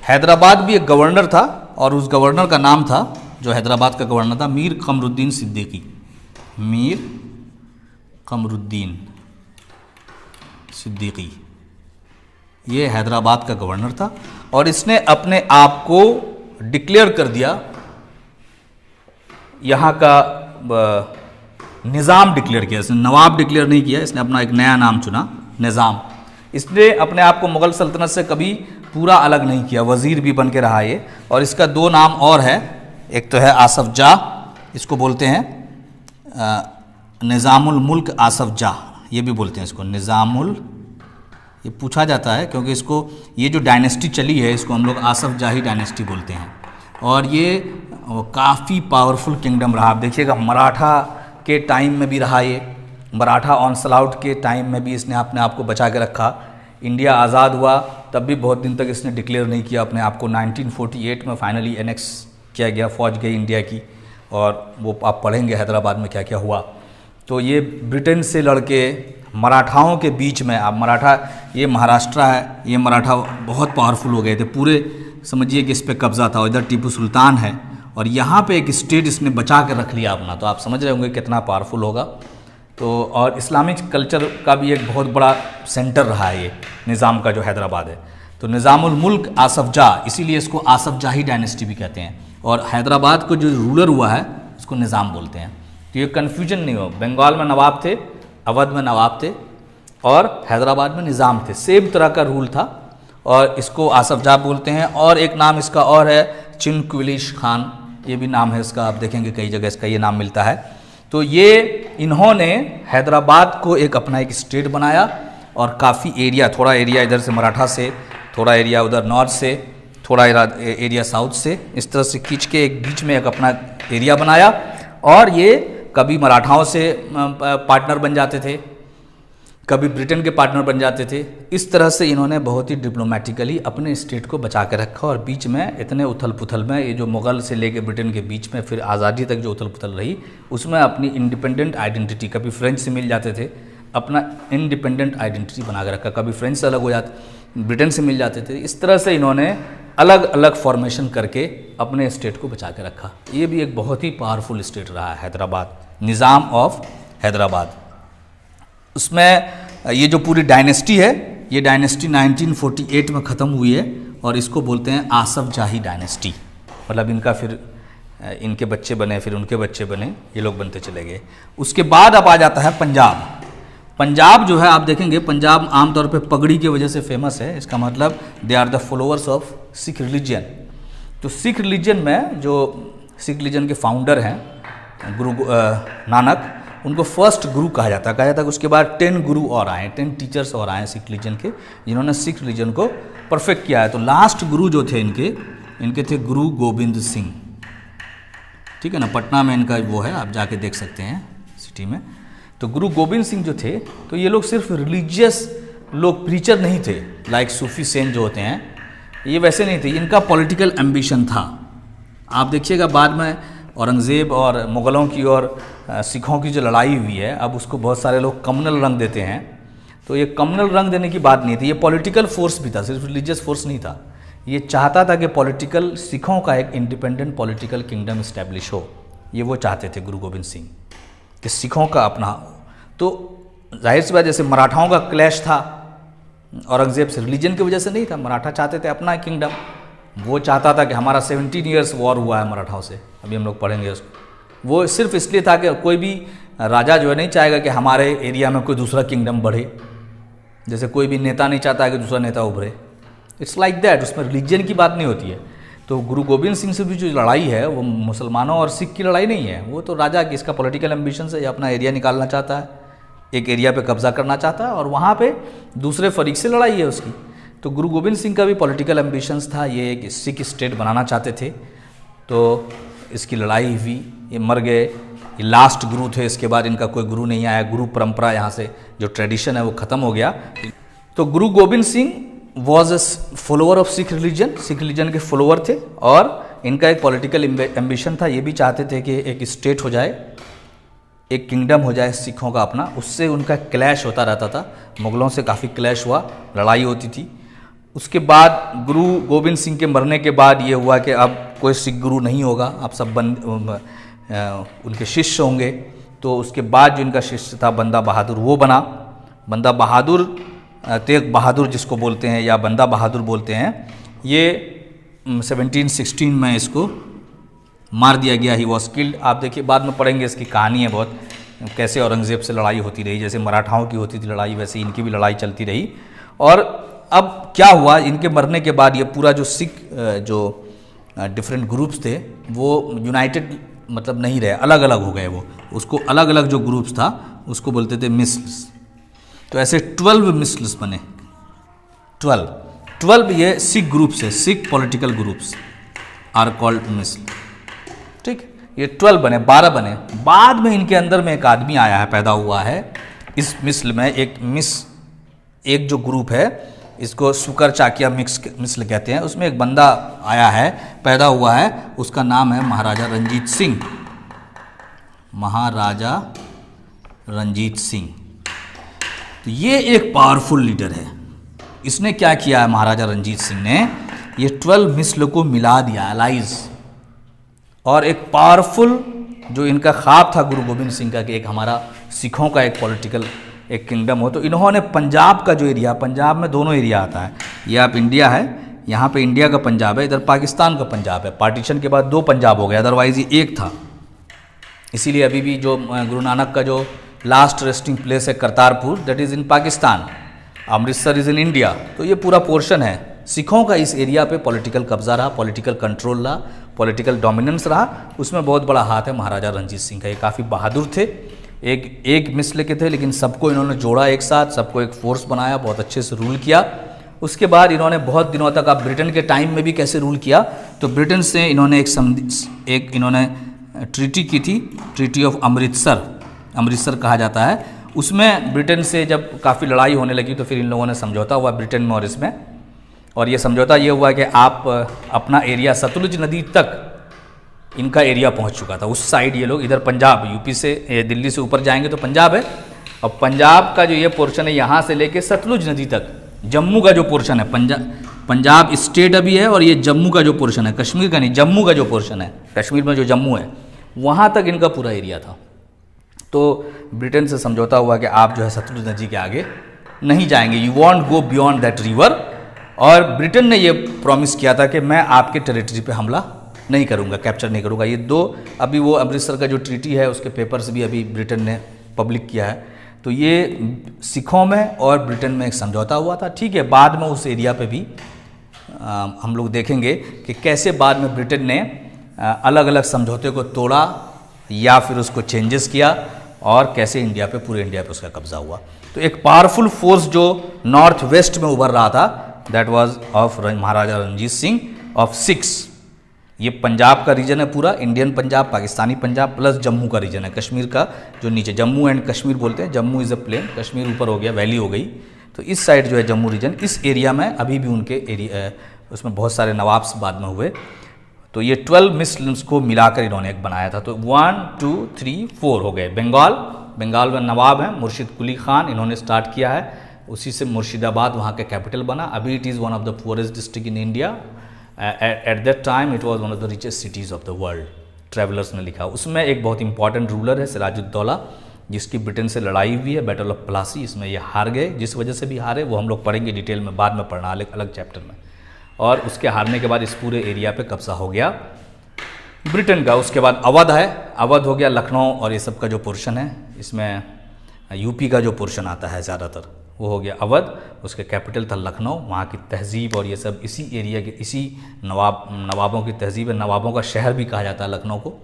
हैदराबाद भी एक गवर्नर था और उस गवर्नर का नाम था, जो हैदराबाद का गवर्नर था, मीर कमरुद्दीन सिद्दीकी। मीर कमरुद्दीन सिद्दीकी, ये हैदराबाद का गवर्नर था और इसने अपने आप को डिक्लेयर कर दिया, यहाँ का निज़ाम डिक्लेयर किया। इसने नवाब डिक्लेयर नहीं किया, इसने अपना एक नया नाम चुना, निज़ाम। इसने अपने आप को मुग़ल सल्तनत से कभी पूरा अलग नहीं किया, वज़ीर भी बन के रहा ये। और इसका दो नाम और है, एक तो है आसफ जाह, इसको बोलते हैं निज़ामुल मुल्क आसफ जाह, ये भी बोलते हैं इसको निज़ामुल। ये पूछा जाता है क्योंकि इसको, ये जो डायनेस्टी चली है इसको हम लोग आसफ जाही डायनेस्टी बोलते हैं। और ये काफ़ी पावरफुल किंगडम रहा। आप देखिएगा मराठा के टाइम में भी रहा ये, मराठा ऑनस्लाउट के टाइम में भी इसने अपने आप को बचा के रखा। इंडिया आज़ाद हुआ तब भी बहुत दिन तक इसने डिक्लेयर नहीं किया अपने आप को। 1948 में फाइनली एनेक्स किया गया, फौज गई इंडिया की, और वो आप पढ़ेंगे हैदराबाद में क्या क्या हुआ। तो ये ब्रिटेन से लड़के मराठाओं के बीच में, आप मराठा, ये महाराष्ट्र है, ये मराठा बहुत पावरफुल हो गए थे पूरे, समझिए कि इस पे कब्ज़ा था। और इधर टीपू सुल्तान है और यहाँ पे एक स्टेट इसने बचा कर रख लिया अपना, तो आप समझ रहे होंगे कितना पावरफुल होगा। तो और इस्लामिक कल्चर का भी एक बहुत बड़ा सेंटर रहा है ये निज़ाम का, जो हैदराबाद है। तो निज़ामुल मुल्क आसफ जाह, इसीलिए इसको आसफ जाही डायनेस्टी भी कहते हैं। और हैदराबाद को जो रूलर हुआ है उसको निज़ाम बोलते हैं। तो ये कन्फ्यूजन नहीं हो, बंगाल में नवाब थे, अवध में नवाब थे और हैदराबाद में निज़ाम थे, सेम तरह का रूल था और इसको आसफ जाह बोलते हैं। और एक नाम इसका और है चिनक्विलिश खान, ये भी नाम है इसका, आप देखेंगे कई जगह इसका ये नाम मिलता है। तो ये इन्होंने हैदराबाद को एक अपना एक स्टेट बनाया और काफ़ी एरिया, थोड़ा एरिया इधर से मराठा से, थोड़ा एरिया उधर नॉर्थ से, थोड़ा एरिया साउथ से, इस तरह से खींच के एक बीच में एक अपना एरिया बनाया। और ये कभी मराठाओं से पार्टनर बन जाते थे, कभी ब्रिटेन के पार्टनर बन जाते थे। इस तरह से इन्होंने बहुत ही डिप्लोमेटिकली अपने स्टेट को बचा के रखा। और बीच में इतने उथल पुथल में, ये जो मुग़ल से लेके ब्रिटेन के बीच में फिर आज़ादी तक जो उथल पुथल रही, उसमें अपनी इंडिपेंडेंट आइडेंटिटी, कभी फ्रेंच से मिल जाते थे, अपना इंडिपेंडेंट आइडेंटिटी बना के रखा, कभी फ्रेंच से अलग हो जाते, ब्रिटेन से मिल जाते थे। इस तरह से इन्होंने अलग अलग फॉर्मेशन करके अपने स्टेट को बचा के रखा। ये भी एक बहुत ही पावरफुल स्टेट रहा है हैदराबाद, निज़ाम ऑफ हैदराबाद। उसमें ये जो पूरी डायनेस्टी है, ये डायनेस्टी 1948 में ख़त्म हुई है और इसको बोलते हैं आसफ जाही डायनेस्टी। मतलब इनका फिर इनके बच्चे बने, फिर उनके बच्चे बने, ये लोग बनते चले गए। उसके बाद अब आ जाता है पंजाब। पंजाब जो है आप देखेंगे, पंजाब आमतौर पे पगड़ी की वजह से फेमस है। इसका मतलब they are the followers of Sikh religion. तो सिख रिलीजन में जो सिख रिलीजन के फाउंडर हैं गुरु नानक, उनको फर्स्ट गुरु कहा जाता है। उसके बाद 10 गुरु और आए, 10 टीचर्स और आए सिख रिलीजन के, जिन्होंने सिख रिलीजन को परफेक्ट किया है। तो लास्ट गुरु जो थे इनके थे गुरु गोबिंद सिंह। ठीक है ना, पटना में इनका वो है, आप जाके देख सकते हैं सिटी में। तो गुरु गोबिंद सिंह जो थे, तो ये लोग सिर्फ रिलीजियस लोग, प्रीचर नहीं थे लाइक सूफी सेन जो होते हैं, ये वैसे नहीं थे। इनका पॉलिटिकल एम्बिशन था। आप देखिएगा बाद में औरंगज़ेब और मुग़लों की और सिखों की जो लड़ाई हुई है, अब उसको बहुत सारे लोग कम्युनल रंग देते हैं। तो ये कम्युनल रंग देने की बात नहीं थी, ये पॉलिटिकल फोर्स भी था, सिर्फ रिलीजियस फोर्स नहीं था। ये चाहता था कि पॉलिटिकल सिखों का एक इंडिपेंडेंट पॉलिटिकल किंगडम इस्टेब्लिश हो। ये वो चाहते थे गुरु गोबिंद सिंह कि सिखों का अपना। तो जाहिर सी बात, जैसे मराठाओं का क्लैश था औरंगज़ेब से, रिलीजन की वजह से नहीं था। मराठा चाहते थे अपना किंगडम। वो चाहता था कि हमारा 17 ईयर्स वॉर हुआ है मराठाओं से, अभी हम लोग पढ़ेंगे उसको। वो सिर्फ इसलिए था कि कोई भी राजा जो है नहीं चाहेगा कि हमारे एरिया में कोई दूसरा किंगडम बढ़े, जैसे कोई भी नेता नहीं चाहता है कि दूसरा नेता उभरे। इट्स लाइक दैट, उसमें रिलीजन की बात नहीं होती है। तो गुरु गोबिंद सिंह से भी जो लड़ाई है वो मुसलमानों और सिख की लड़ाई नहीं है, वो तो राजा की, इसका पॉलिटिकल एम्बिशन से अपना एरिया निकालना चाहता है, एक एरिया पे कब्जा करना चाहता है और वहाँ पे दूसरे फरीक से लड़ाई है उसकी। तो गुरु गोबिंद सिंह का भी पॉलिटिकल एम्बिशंस था, ये एक सिख स्टेट बनाना चाहते थे। तो इसकी लड़ाई हुई, ये मर गए, ये लास्ट गुरु थे। इसके बाद इनका कोई गुरु नहीं आया, गुरु परंपरा यहाँ से जो ट्रेडिशन है वो ख़त्म हो गया। तो Guru Gobind Singh was a follower of Sikh religion के फॉलोअर थे और इनका एक पॉलिटिकल एम्बिशन था। ये भी चाहते थे कि एक स्टेट हो जाए, एक किंगडम हो जाए सिखों का अपना। उससे उनका क्लैश होता रहता था, मुग़लों से काफ़ी क्लैश हुआ, लड़ाई होती थी। उसके बाद गुरु गोबिंद सिंह के मरने के बाद ये हुआ कि अब कोई सिख गुरु नहीं होगा, अब सब उनके शिष्य होंगे। तो उसके बाद जो इनका शिष्य था बंदा बहादुर, वो बना। बंदा बहादुर, तेग बहादुर जिसको बोलते हैं या बंदा बहादुर बोलते हैं, ये 1716 में इसको मार दिया गया। He was killed. आप देखिए, बाद में पढ़ेंगे, इसकी कहानी है बहुत, कैसे औरंगज़ेब से लड़ाई होती रही। जैसे मराठाओं की होती थी लड़ाई, वैसे इनकी भी लड़ाई चलती रही। और अब क्या हुआ, इनके मरने के बाद ये पूरा जो सिख जो डिफरेंट ग्रुप्स थे वो यूनाइटेड मतलब नहीं रहे, अलग अलग हो गए। वो उसको अलग अलग जो ग्रुप्स था उसको बोलते थे मिसल्स। तो ऐसे 12 मिसल्स बने, 12 ये सिख ग्रुप्स है, Sikh political groups are called misl. ठीक, ये 12 बने, 12 बने। बाद में इनके अंदर में एक आदमी आया है, पैदा हुआ है इस मिसल में। एक जो ग्रुप है, इसको सुकर चाकिया मिसल कहते हैं, उसमें एक बंदा आया है, पैदा हुआ है, उसका नाम है महाराजा रंजीत सिंह। महाराजा रंजीत सिंह, तो ये एक पावरफुल लीडर है। इसने क्या किया है, महाराजा रंजीत सिंह ने ये 12 मिसल को मिला दिया, अलाइज। और एक पावरफुल जो इनका ख्वाब था गुरु गोबिंद सिंह का कि एक हमारा सिखों का एक पॉलिटिकल एक किंगडम हो, तो इन्होंने पंजाब का जो एरिया, पंजाब में दोनों एरिया आता है, ये आप इंडिया है, यहाँ पे इंडिया का पंजाब है, इधर पाकिस्तान का पंजाब है। पार्टीशन के बाद 2 पंजाब हो गया, अदरवाइज ये एक था। इसीलिए अभी भी जो गुरु नानक का जो लास्ट रेस्टिंग प्लेस है Kartarpur, that is in Pakistan, Amritsar is in India. तो ये पूरा पोर्शन है। सिखों का इस एरिया पे पॉलिटिकल कब्जा रहा, पॉलिटिकल कंट्रोल रहा, पॉलिटिकल डोमिनेंस रहा, उसमें बहुत बड़ा हाथ है महाराजा रंजीत सिंह का। ये काफ़ी बहादुर थे, एक मिसल के थे, लेकिन सबको इन्होंने जोड़ा एक साथ, सबको एक फोर्स बनाया, बहुत अच्छे से रूल किया। उसके बाद इन्होंने बहुत दिनों तक, आप ब्रिटेन के टाइम में भी कैसे रूल किया, तो ब्रिटेन से इन्होंने एक इन्होंने ट्रीटी की थी, ट्रीटी ऑफ अमृतसर कहा जाता है। उसमें ब्रिटेन से जब काफ़ी लड़ाई होने लगी तो फिर इन लोगों ने समझौता हुआ ब्रिटेन में और इसमें, और ये समझौता ये हुआ कि आप अपना एरिया, सतलुज नदी तक इनका एरिया पहुंच चुका था। उस साइड ये लोग, इधर पंजाब, यूपी से दिल्ली से ऊपर जाएंगे तो पंजाब है, और पंजाब का जो ये पोर्शन है यहाँ से लेके सतलुज नदी तक, जम्मू का जो पोर्शन है पंजाब स्टेट अभी है और ये जम्मू का जो पोर्शन है, कश्मीर का नहीं, जम्मू का जो पोर्शन है, कश्मीर में जो जम्मू है वहाँ तक इनका पूरा एरिया था। तो ब्रिटेन से समझौता हुआ कि आप जो है सतलुज नदी के आगे नहीं जाएंगे, you want go beyond that river. और ब्रिटेन ने ये प्रॉमिस किया था कि मैं आपके टेरिटरी पे हमला नहीं करूँगा, कैप्चर नहीं करूँगा। ये दो अभी वो अमृतसर का जो ट्रीटी है उसके पेपर्स भी अभी ब्रिटेन ने पब्लिक किया है। तो ये सिखों में और ब्रिटेन में एक समझौता हुआ था, ठीक है। बाद में उस एरिया पे भी हम लोग देखेंगे कि कैसे बाद में ब्रिटेन ने अलग अलग समझौते को तोड़ा या फिर उसको चेंजेस किया और कैसे इंडिया पे, पूरे इंडिया पे उसका कब्जा हुआ। तो एक पावरफुल फोर्स जो नॉर्थ वेस्ट में उभर रहा था, that was of Maharaja Ranjit Singh of six. ये पंजाब का रीजन है पूरा, इंडियन पंजाब, पाकिस्तानी पंजाब प्लस जम्मू का रीजन है, कश्मीर का जो नीचे, जम्मू एंड कश्मीर बोलते हैं, Jammu is a plain, Kashmir ऊपर हो गया, वैली हो गई। तो इस साइड जो है जम्मू रीजन, इस एरिया में अभी भी उनके एरिया, उसमें बहुत सारे नवाब्स बाद में हुए। तो ये 12 मिसल्स को मिलाकर इन्होंने एक बनाया था। तो 1 2 3 4 हो गए। बंगाल में नवाब हैं मुर्शिद कुली खान, इन्होंने स्टार्ट किया है, उसी से मुर्शिदाबाद वहाँ का कैपिटल बना। अभी it is one of the poorest district in India. At that time it was one of the richest cities of the world, travellers ने लिखा। उसमें एक बहुत इंपॉर्टेंट रूलर है सिराजुद्दौला, जिसकी ब्रिटेन से लड़ाई हुई है, बैटल ऑफ प्लासी, इसमें ये हार गए। जिस वजह से भी हारे वो हम लोग पढ़ेंगे डिटेल में, बाद में पढ़ना अलग चैप्टर में। और उसके हारने के बाद इस पूरे एरिया पे कब्जा हो गया ब्रिटेन का। उसके बाद अवध है, अवध हो गया, लखनऊ और ये सब का जो पोर्शन है, इसमें यूपी का जो पोर्शन आता है ज़्यादातर, वो हो गया अवध। उसके कैपिटल था लखनऊ। वहाँ की तहजीब और ये सब इसी एरिया के, इसी नवाबों की तहजीब है। नवाबों का शहर भी कहा जाता है लखनऊ को।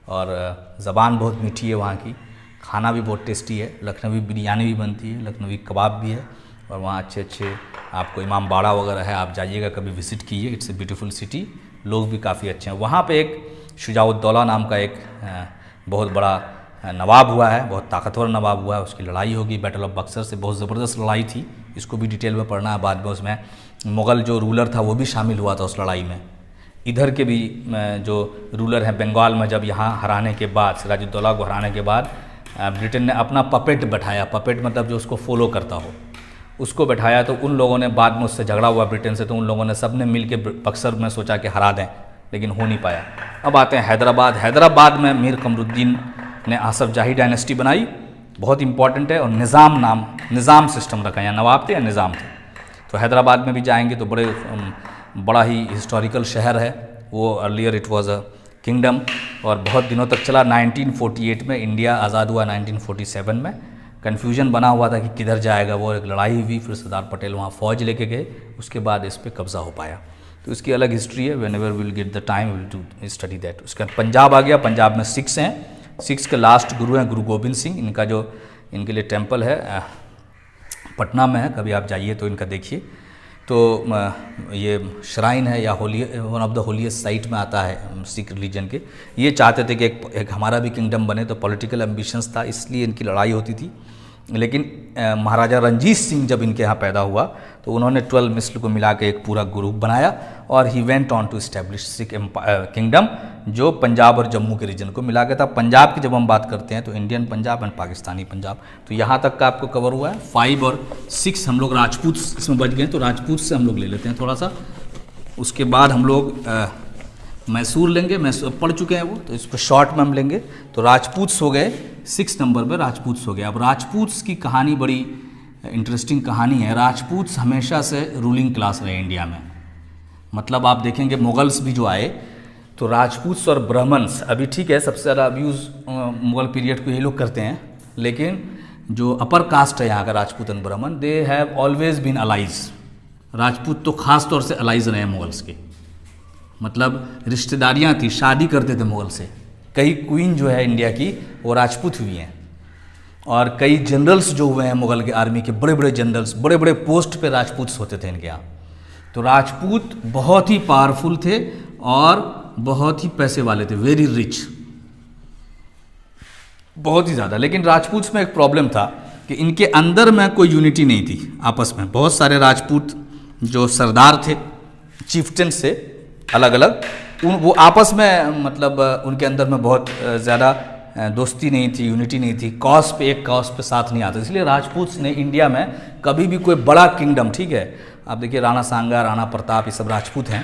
और ज़बान बहुत मीठी है वहाँ की, खाना भी बहुत टेस्टी है, लखनवी बिरयानी भी बनती है, लखनवी कबाब भी है। और वहाँ अच्छे आपको इमाम बाड़ा वगैरह है, आप जाइएगा कभी विज़िट कीजिए, इट्स ए ब्यूटीफुल सिटी, लोग भी काफ़ी अच्छे हैं। वहाँ पे एक शुजाउद्दौला नाम का एक बहुत बड़ा नवाब हुआ है, बहुत ताकतवर नवाब हुआ है, उसकी लड़ाई होगी बैटल ऑफ बक्सर से, बहुत ज़बरदस्त लड़ाई थी, इसको भी डिटेल में पढ़ना है बाद में। उसमें मुग़ल जो रूलर था वो भी शामिल हुआ था उस लड़ाई में। इधर के भी जो रूलर हैं बंगाल में, जब यहाँ हराने के बाद, सिराजुद्दौला को हराने के बाद ब्रिटेन ने अपना पपेट बैठाया, पपेट मतलब जो उसको फॉलो करता हो, उसको बैठाया। तो उन लोगों ने बाद में उससे झगड़ा हुआ ब्रिटेन से, तो उन लोगों ने सब ने मिल के बक्सर में सोचा कि हरा दें, लेकिन हो नहीं पाया। अब आते हैं हैदराबाद। हैदराबाद में मीर कमरुद्दीन ने आसफ जाही डायनेस्टी बनाई, बहुत इंपॉर्टेंट है। और निज़ाम सिस्टम रखा, यहाँ नवाब थे या निज़ाम थे। तो हैदराबाद में भी जाएंगे तो बड़ा ही हिस्टोरिकल शहर है वो। Earlier it was a kingdom और बहुत दिनों तक चला। 1948 में इंडिया आज़ाद हुआ, 1947 में कन्फ्यूजन बना हुआ था कि किधर जाएगा वो, एक लड़ाई हुई, फिर सरदार पटेल वहाँ फ़ौज लेके गए, उसके बाद इस पर कब्ज़ा हो पाया। तो इसकी अलग हिस्ट्री है, when ever will get the time will to study that. उसके बाद पंजाब आ गया, पंजाब में सिख्स हैं, सिख्स के लास्ट गुरु हैं गुरु गोबिंद सिंह। इनका जो इनके लिए टेम्पल है पटना में है, कभी आप जाइए तो इनका देखिए। तो ये श्राइन है या Holi, one of the holiest site में आता है सिख रिलीजन के। ये चाहते थे कि एक हमारा भी किंगडम बने, तो पॉलिटिकल एम्बिशंस था, इसलिए इनकी लड़ाई होती थी। लेकिन महाराजा रणजीत सिंह जब इनके यहाँ पैदा हुआ तो उन्होंने 12 मिसल को मिला के एक पूरा ग्रुप बनाया और he went on to establish Sikh kingdom, जो पंजाब और जम्मू के रीजन को मिला के था। पंजाब की जब हम बात करते हैं तो इंडियन पंजाब एंड पाकिस्तानी पंजाब, तो यहाँ तक का आपको कवर हुआ है। 5 और 6 हम लोग राजपूत इसमें बच गए, तो राजपूत से हम लोग ले लेते हैं थोड़ा सा। उसके बाद हम लोग मैसूर लेंगे, मैसूर पढ़ चुके हैं वो, तो इसको शॉर्ट में हम लेंगे। तो राजपूत्स हो गए 6 नंबर पे, राजपूत्स हो गए। अब राजपूत्स की कहानी बड़ी इंटरेस्टिंग कहानी है। राजपूत्स हमेशा से रूलिंग क्लास रहे इंडिया में, मतलब आप देखेंगे मुगल्स भी जो आए तो राजपूत्स और ब्राह्मण्स, अभी ठीक है सबसे ज़्यादा अब्यूज़ मुगल पीरियड को ये लोग करते हैं, लेकिन जो अपर कास्ट है यहाँ का Rajput and Brahmin, they have always been allies. Rajput तो खास तौर से अलाइज रहे हैं मुगल्स के, मतलब रिश्तेदारियाँ थी, शादी करते थे मुगल से। कई क्वीन जो है इंडिया की वो राजपूत हुई हैं, और कई जनरल्स जो हुए हैं मुगल के आर्मी के, बड़े बड़े जनरल्स, बड़े बड़े पोस्ट पे राजपूत होते थे इनके यहाँ। तो राजपूत बहुत ही पावरफुल थे और बहुत ही पैसे वाले थे, वेरी रिच, बहुत ही ज़्यादा। लेकिन राजपूत में एक प्रॉब्लम था कि इनके अंदर में कोई यूनिटी नहीं थी आपस में। बहुत सारे राजपूत जो सरदार थे चीफ्टन से अलग अलग, वो आपस में मतलब उनके अंदर में बहुत ज़्यादा दोस्ती नहीं थी, यूनिटी नहीं थी, एक कॉज पे साथ नहीं आते। इसलिए राजपूत्स ने इंडिया में कभी भी कोई बड़ा किंगडम, ठीक है, आप देखिए राणा सांगा, राणा प्रताप, ये सब राजपूत हैं।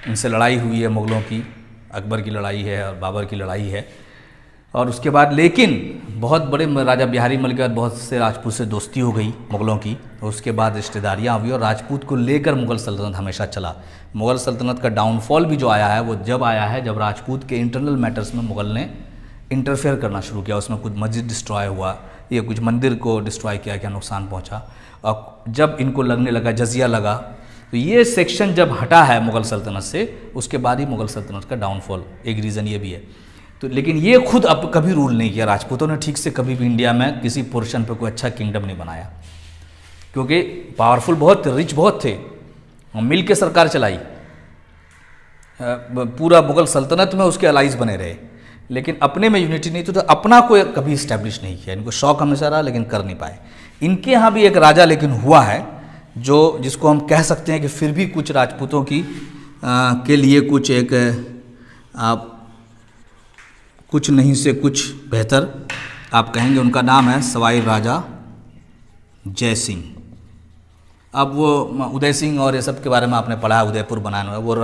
इनसे लड़ाई हुई है मुग़लों की, अकबर की लड़ाई है और बाबर की लड़ाई है। और उसके बाद लेकिन बहुत बड़े राजा बिहारी मल के बाद बहुत से राजपूत से दोस्ती हो गई मुग़लों की, और उसके बाद रिश्तेदारियाँ हुई और राजपूत को लेकर मुग़ल सल्तनत हमेशा चला। मुग़ल सल्तनत का डाउनफॉल भी जो आया है वो जब आया है जब राजपूत के इंटरनल मैटर्स में मुग़ल ने इंटरफेयर करना शुरू किया। उसमें कुछ मस्जिद डिस्ट्रॉय हुआ, ये कुछ मंदिर को डिस्ट्रॉय किया, क्या नुकसान पहुँचा, और जब इनको लगने लगा जजिया लगा, तो ये सेक्शन जब हटा है मुग़ल सल्तनत से, उसके बाद ही मुग़ल सल्तनत का डाउनफॉल, एक रीज़न ये भी है। तो लेकिन ये खुद अब कभी रूल नहीं किया, राजपूतों ने ठीक से कभी भी इंडिया में किसी पोर्शन पे कोई अच्छा किंगडम नहीं बनाया, क्योंकि पावरफुल बहुत थे, रिच बहुत थे, मिल के सरकार चलाई, पूरा मुग़ल सल्तनत में उसके अलाइज बने रहे, लेकिन अपने में यूनिटी नहीं थी, तो अपना कोई कभी इस्टेब्लिश नहीं किया। इनको शौक हमेशा रहा लेकिन कर नहीं पाए। इनके यहाँ भी एक राजा लेकिन हुआ है जो जिसको हम कह सकते हैं कि फिर भी कुछ राजपूतों की के लिए कुछ एक आप कुछ नहीं से कुछ बेहतर आप कहेंगे। उनका नाम है सवाई राजा जय सिंह। अब वो उदय सिंह और ये सब के बारे में आपने पढ़ा है, उदयपुर बनाना है, वो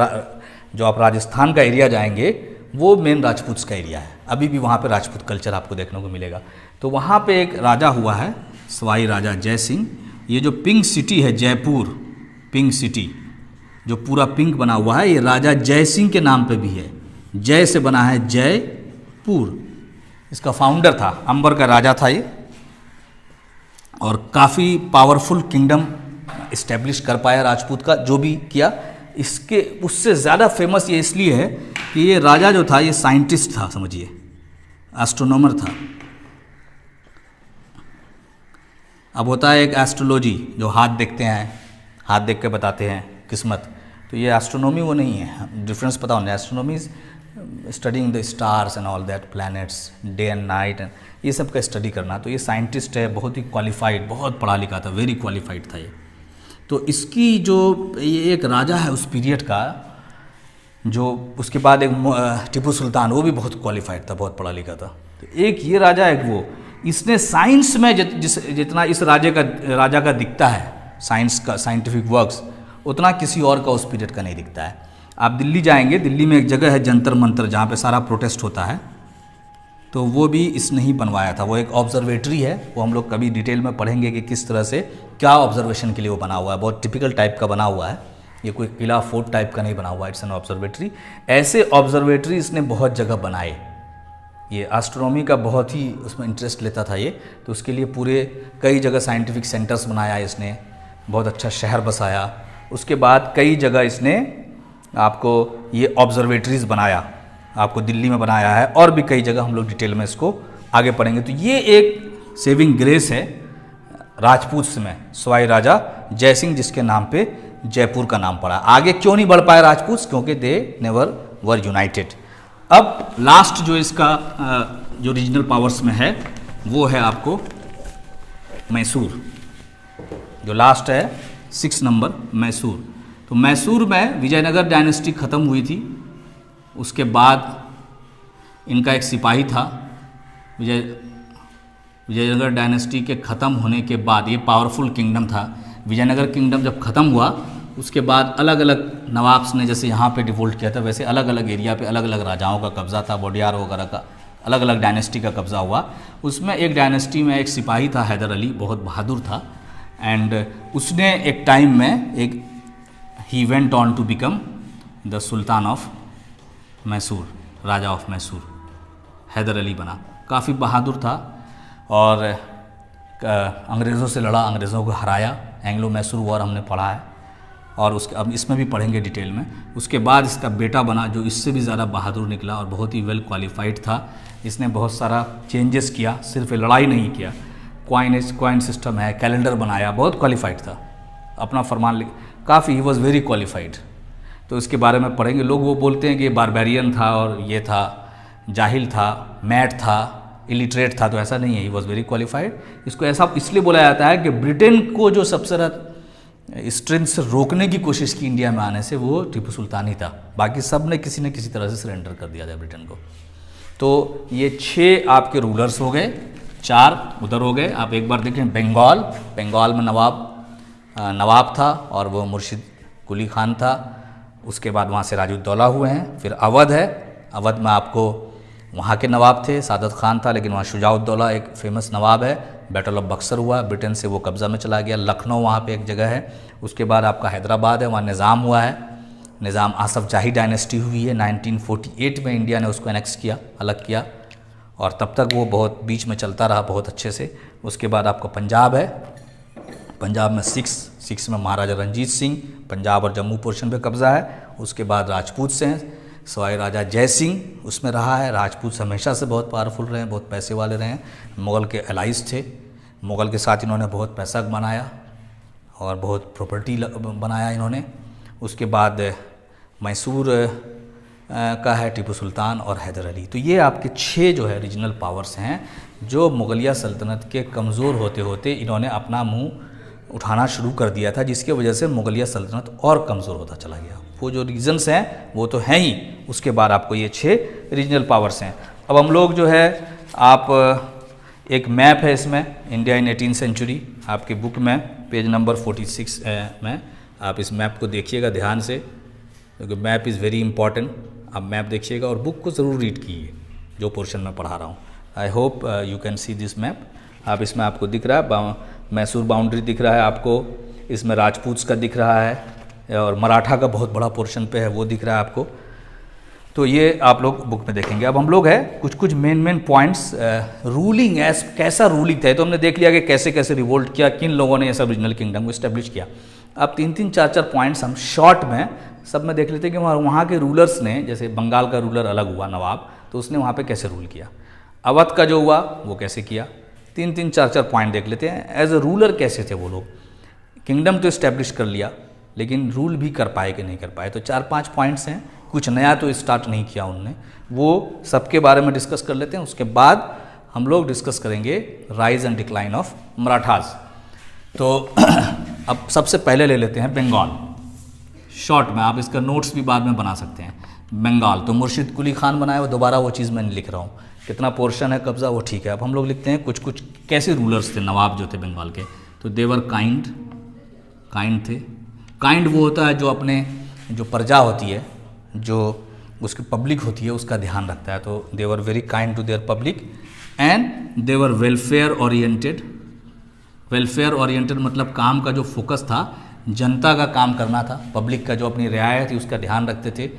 जो आप राजस्थान का एरिया जाएंगे वो मेन राजपूत का एरिया है, अभी भी वहाँ पे राजपूत कल्चर आपको देखने को मिलेगा। तो वहाँ पे एक राजा हुआ है सवाई राजा जय सिंह। ये जो पिंक सिटी है जयपुर, पिंक सिटी जो पूरा पिंक बना हुआ है, ये राजा जय सिंह के नाम पे भी है, जय से बना है जयपुर। इसका फाउंडर था, अंबर का राजा था ये, और काफ़ी पावरफुल किंगडम इस्टेब्लिश कर पाया राजपूत का, जो भी किया। इसके उससे ज़्यादा फेमस ये इसलिए है कि ये राजा जो था ये साइंटिस्ट था, समझिए एस्ट्रोनॉमर था। अब होता है एक एस्ट्रोलॉजी जो हाथ देखते हैं, हाथ देख के बताते हैं किस्मत, तो ये एस्ट्रोनॉमी वो नहीं है, डिफरेंस पता होना। Astronomy is studying the stars and all that, planets, day and night, ये सब का स्टडी करना। तो ये साइंटिस्ट है, बहुत ही क्वालिफाइड, बहुत पढ़ा लिखा था, वेरी क्वालिफाइड था ये। तो इसकी जो ये एक राजा है उस पीरियड का, जो उसके बाद एक टीपू सुल्तान, वो भी बहुत क्वालिफाइड था, बहुत पढ़ा लिखा था। तो एक ये राजा, एक वो, इसने साइंस में जितना इस राजा का दिखता है साइंस का, साइंटिफिक वर्क्स, उतना किसी और का उस पीरियड का नहीं दिखता है। आप दिल्ली जाएंगे, दिल्ली में एक जगह है जंतर मंतर जहाँ पे सारा प्रोटेस्ट होता है, तो वो भी इसने ही बनवाया था। वो एक ऑब्जर्वेटरी है, वो हम लोग कभी डिटेल में पढ़ेंगे कि किस तरह से क्या ऑब्जर्वेशन के लिए वो बना हुआ है। बहुत टिपिकल टाइप का बना हुआ है, ये कोई किला फोर्ट टाइप का नहीं बना हुआ है, इट्स एन ऑब्जर्वेटरी। ऐसे ऑब्जर्वेटरी इसने बहुत जगह बनाए। ये एस्ट्रोनॉमी का बहुत ही उसमें इंटरेस्ट लेता था ये, तो उसके लिए पूरे कई जगह साइंटिफिक सेंटर्स बनाया इसने, बहुत अच्छा शहर बसाया। उसके बाद कई जगह इसने आपको ये ऑब्जर्वेटरीज बनाया, आपको दिल्ली में बनाया है, और भी कई जगह हम लोग डिटेल में इसको आगे पढ़ेंगे। तो ये एक सेविंग ग्रेस है राजपूत में, सवाई राजा जय सिंह, जिसके नाम पे जयपुर का नाम पड़ा। आगे क्यों नहीं बढ़ पाए राजपूत? क्योंकि दे नेवर वर यूनाइटेड। अब लास्ट जो इसका जो रीजनल पावर्स में है वो है आपको मैसूर, जो लास्ट है 6 नंबर मैसूर। तो मैसूर में विजयनगर डायनेस्टी ख़त्म हुई थी, उसके बाद इनका एक सिपाही था। विजयनगर डायनेस्टी के ख़त्म होने के बाद, ये पावरफुल किंगडम था, विजयनगर किंगडम जब ख़त्म हुआ उसके बाद अलग अलग नवाब्स ने जैसे यहाँ पे डिवोल्ट किया था, वैसे अलग अलग एरिया पे अलग अलग राजाओं का कब्ज़ा था, वोडियार वगैरह का अलग अलग डायनेस्टी का कब्ज़ा हुआ। उसमें एक डायनेस्टी में एक सिपाही था हैदर अली, बहुत बहादुर था, एंड उसने एक टाइम में he went on to become the sultan of Mysore, raja of Mysore, Hyder Ali बना। काफ़ी बहादुर था और अंग्रेज़ों से लड़ा, अंग्रेज़ों को हराया। एंग्लो मैसूर वॉर हमने पढ़ा है, और उसके अब इसमें भी पढ़ेंगे डिटेल में। उसके बाद इसका बेटा बना जो इससे भी ज़्यादा बहादुर निकला और बहुत ही वेल क्वालिफाइड था। इसने बहुत सारा चेंजेस किया, सिर्फ लड़ाई नहीं किया, क्वाइन सिस्टम है, कैलेंडर बनाया, बहुत क्वालिफाइड था, अपना फरमान लिख, काफ़ी ही वॉज वेरी क्वालिफाइड। तो इसके बारे में पढ़ेंगे। लोग वो बोलते हैं कि ये बारबेरियन था और ये था, जाहिल था, मैट था, इलिटरेट था, तो ऐसा नहीं है, ही वॉज वेरी क्वालिफाइड। इसको ऐसा इसलिए बोला जाता है कि ब्रिटेन को जो सबसे ज़्यादा स्ट्रेंथ से रोकने की कोशिश की इंडिया में आने से, वो टीपू सुल्तान ही था। बाकी सब ने किसी न किसी तरह से सरेंडर कर दिया था ब्रिटेन को। तो ये 6 आपके रूलर्स हो गए, 4 उधर हो गए। आप एक बार देखें बंगाल, बंगाल में नवाब नवाब था और वो मुर्शिद कुली खान था। उसके बाद वहाँ से राजुद्दौला हुए हैं। फिर अवध है, अवध में आपको वहाँ के नवाब थे, सादत खान था, लेकिन वहाँ शुजाउद्दौला एक फेमस नवाब है। बैटल ऑफ बक्सर हुआ, ब्रिटेन से वो कब्ज़ा में चला गया। लखनऊ वहाँ पे एक जगह है। उसके बाद आपका हैदराबाद है, वहाँ निज़ाम हुआ है, निज़ाम आसफ जाही डायनेस्टी हुई है। 1948 में इंडिया ने उसको एनेक्स किया, अलग किया, और तब तक वो बहुत बीच में चलता रहा बहुत अच्छे से। उसके बाद आपका पंजाब है, पंजाब में सिक्स में महाराजा रंजीत सिंह, पंजाब और जम्मू पोर्शन पे कब्ज़ा है। उसके बाद राजपूत से हैं, सवाई राजा जय सिंह उसमें रहा है। राजपूत हमेशा से बहुत पावरफुल रहे हैं, बहुत पैसे वाले रहे हैं, मुग़ल के एलाइज थे। मुग़ल के साथ इन्होंने बहुत पैसा बनाया और बहुत प्रॉपर्टी बनाया इन्होंने। उसके बाद मैसूर का है टीपू सुल्तान और हैदर अली। तो ये आपके 6 जो है रीजनल पावर्स हैं जो मुग़लिया सल्तनत के कमज़ोर होते होते इन्होंने अपना मुंह उठाना शुरू कर दिया था, जिसके वजह से मुग़लिया सल्तनत और कमज़ोर होता चला गया। वो जो रीजन्स हैं वो तो हैं ही, उसके बाद आपको ये 6 रीजनल पावर्स हैं। अब हम लोग जो है, आप एक मैप है इसमें, इंडिया इन 18th सेंचुरी, आपकी बुक में पेज नंबर 46 में आप इस मैप को देखिएगा ध्यान से, क्योंकि मैप इज़ वेरी इंपॉर्टेंट। आप मैप देखिएगा और बुक को ज़रूर रीड कीजिए जो पोर्शन में पढ़ा रहा हूँ। I hope you can see this map. आप इसमें आपको दिख रहा है मैसूर बाउंड्री दिख रहा है आपको, इसमें राजपूत का दिख रहा है और मराठा का बहुत बड़ा पोर्शन पे है वो दिख रहा है आपको। तो ये आप लोग बुक में देखेंगे। अब हम लोग है कुछ मेन पॉइंट्स, रूलिंग एज कैसा रूलिंग था, तो हमने देख लिया कि कैसे कैसे रिवोल्ट किया, किन लोगों ने ये सब रीजनल किंगडम को इस्टेब्लिश किया। अब 3-3, 4-4 पॉइंट्स हम शॉर्ट में सब में देख लेते हैं कि वहाँ के रूलर्स ने, जैसे बंगाल का रूलर अलग हुआ नवाब, तो उसने वहाँ पे कैसे रूल किया। अवध का जो हुआ वो कैसे किया। 3-3, 4-4 पॉइंट देख लेते हैं। एज ए रूलर कैसे थे वो लोग, किंगडम तो इस्टेब्लिश कर लिया लेकिन रूल भी कर पाए कि नहीं कर पाए। तो 4-5 पॉइंट्स हैं, कुछ नया तो स्टार्ट नहीं किया उन्होंने, वो सबके बारे में डिस्कस कर लेते हैं। उसके बाद हम लोग डिस्कस करेंगे rise and decline of Marathas. तो अब सबसे पहले ले लेते हैं बंगाल। शॉर्ट में आप इसका नोट्स भी बाद में बना सकते हैं। बंगाल तो मुर्शिद कुली खान बनाया, वो दोबारा वो चीज़ मैं नहीं लिख रहा हूँ, कितना पोर्शन है कब्जा वो ठीक है। अब हम लोग लिखते हैं कुछ कैसे रूलर्स थे नवाब जो थे बंगाल के। तो देवर काइंड थे। काइंड वो होता है जो अपने जो प्रजा होती है, जो उसकी पब्लिक होती है, उसका ध्यान रखता है। तो they were very kind to their public and they were welfare oriented. Welfare oriented मतलब काम का जो फोकस था, जनता का काम करना था, पब्लिक का जो अपनी रियायत थी उसका ध्यान रखते थे,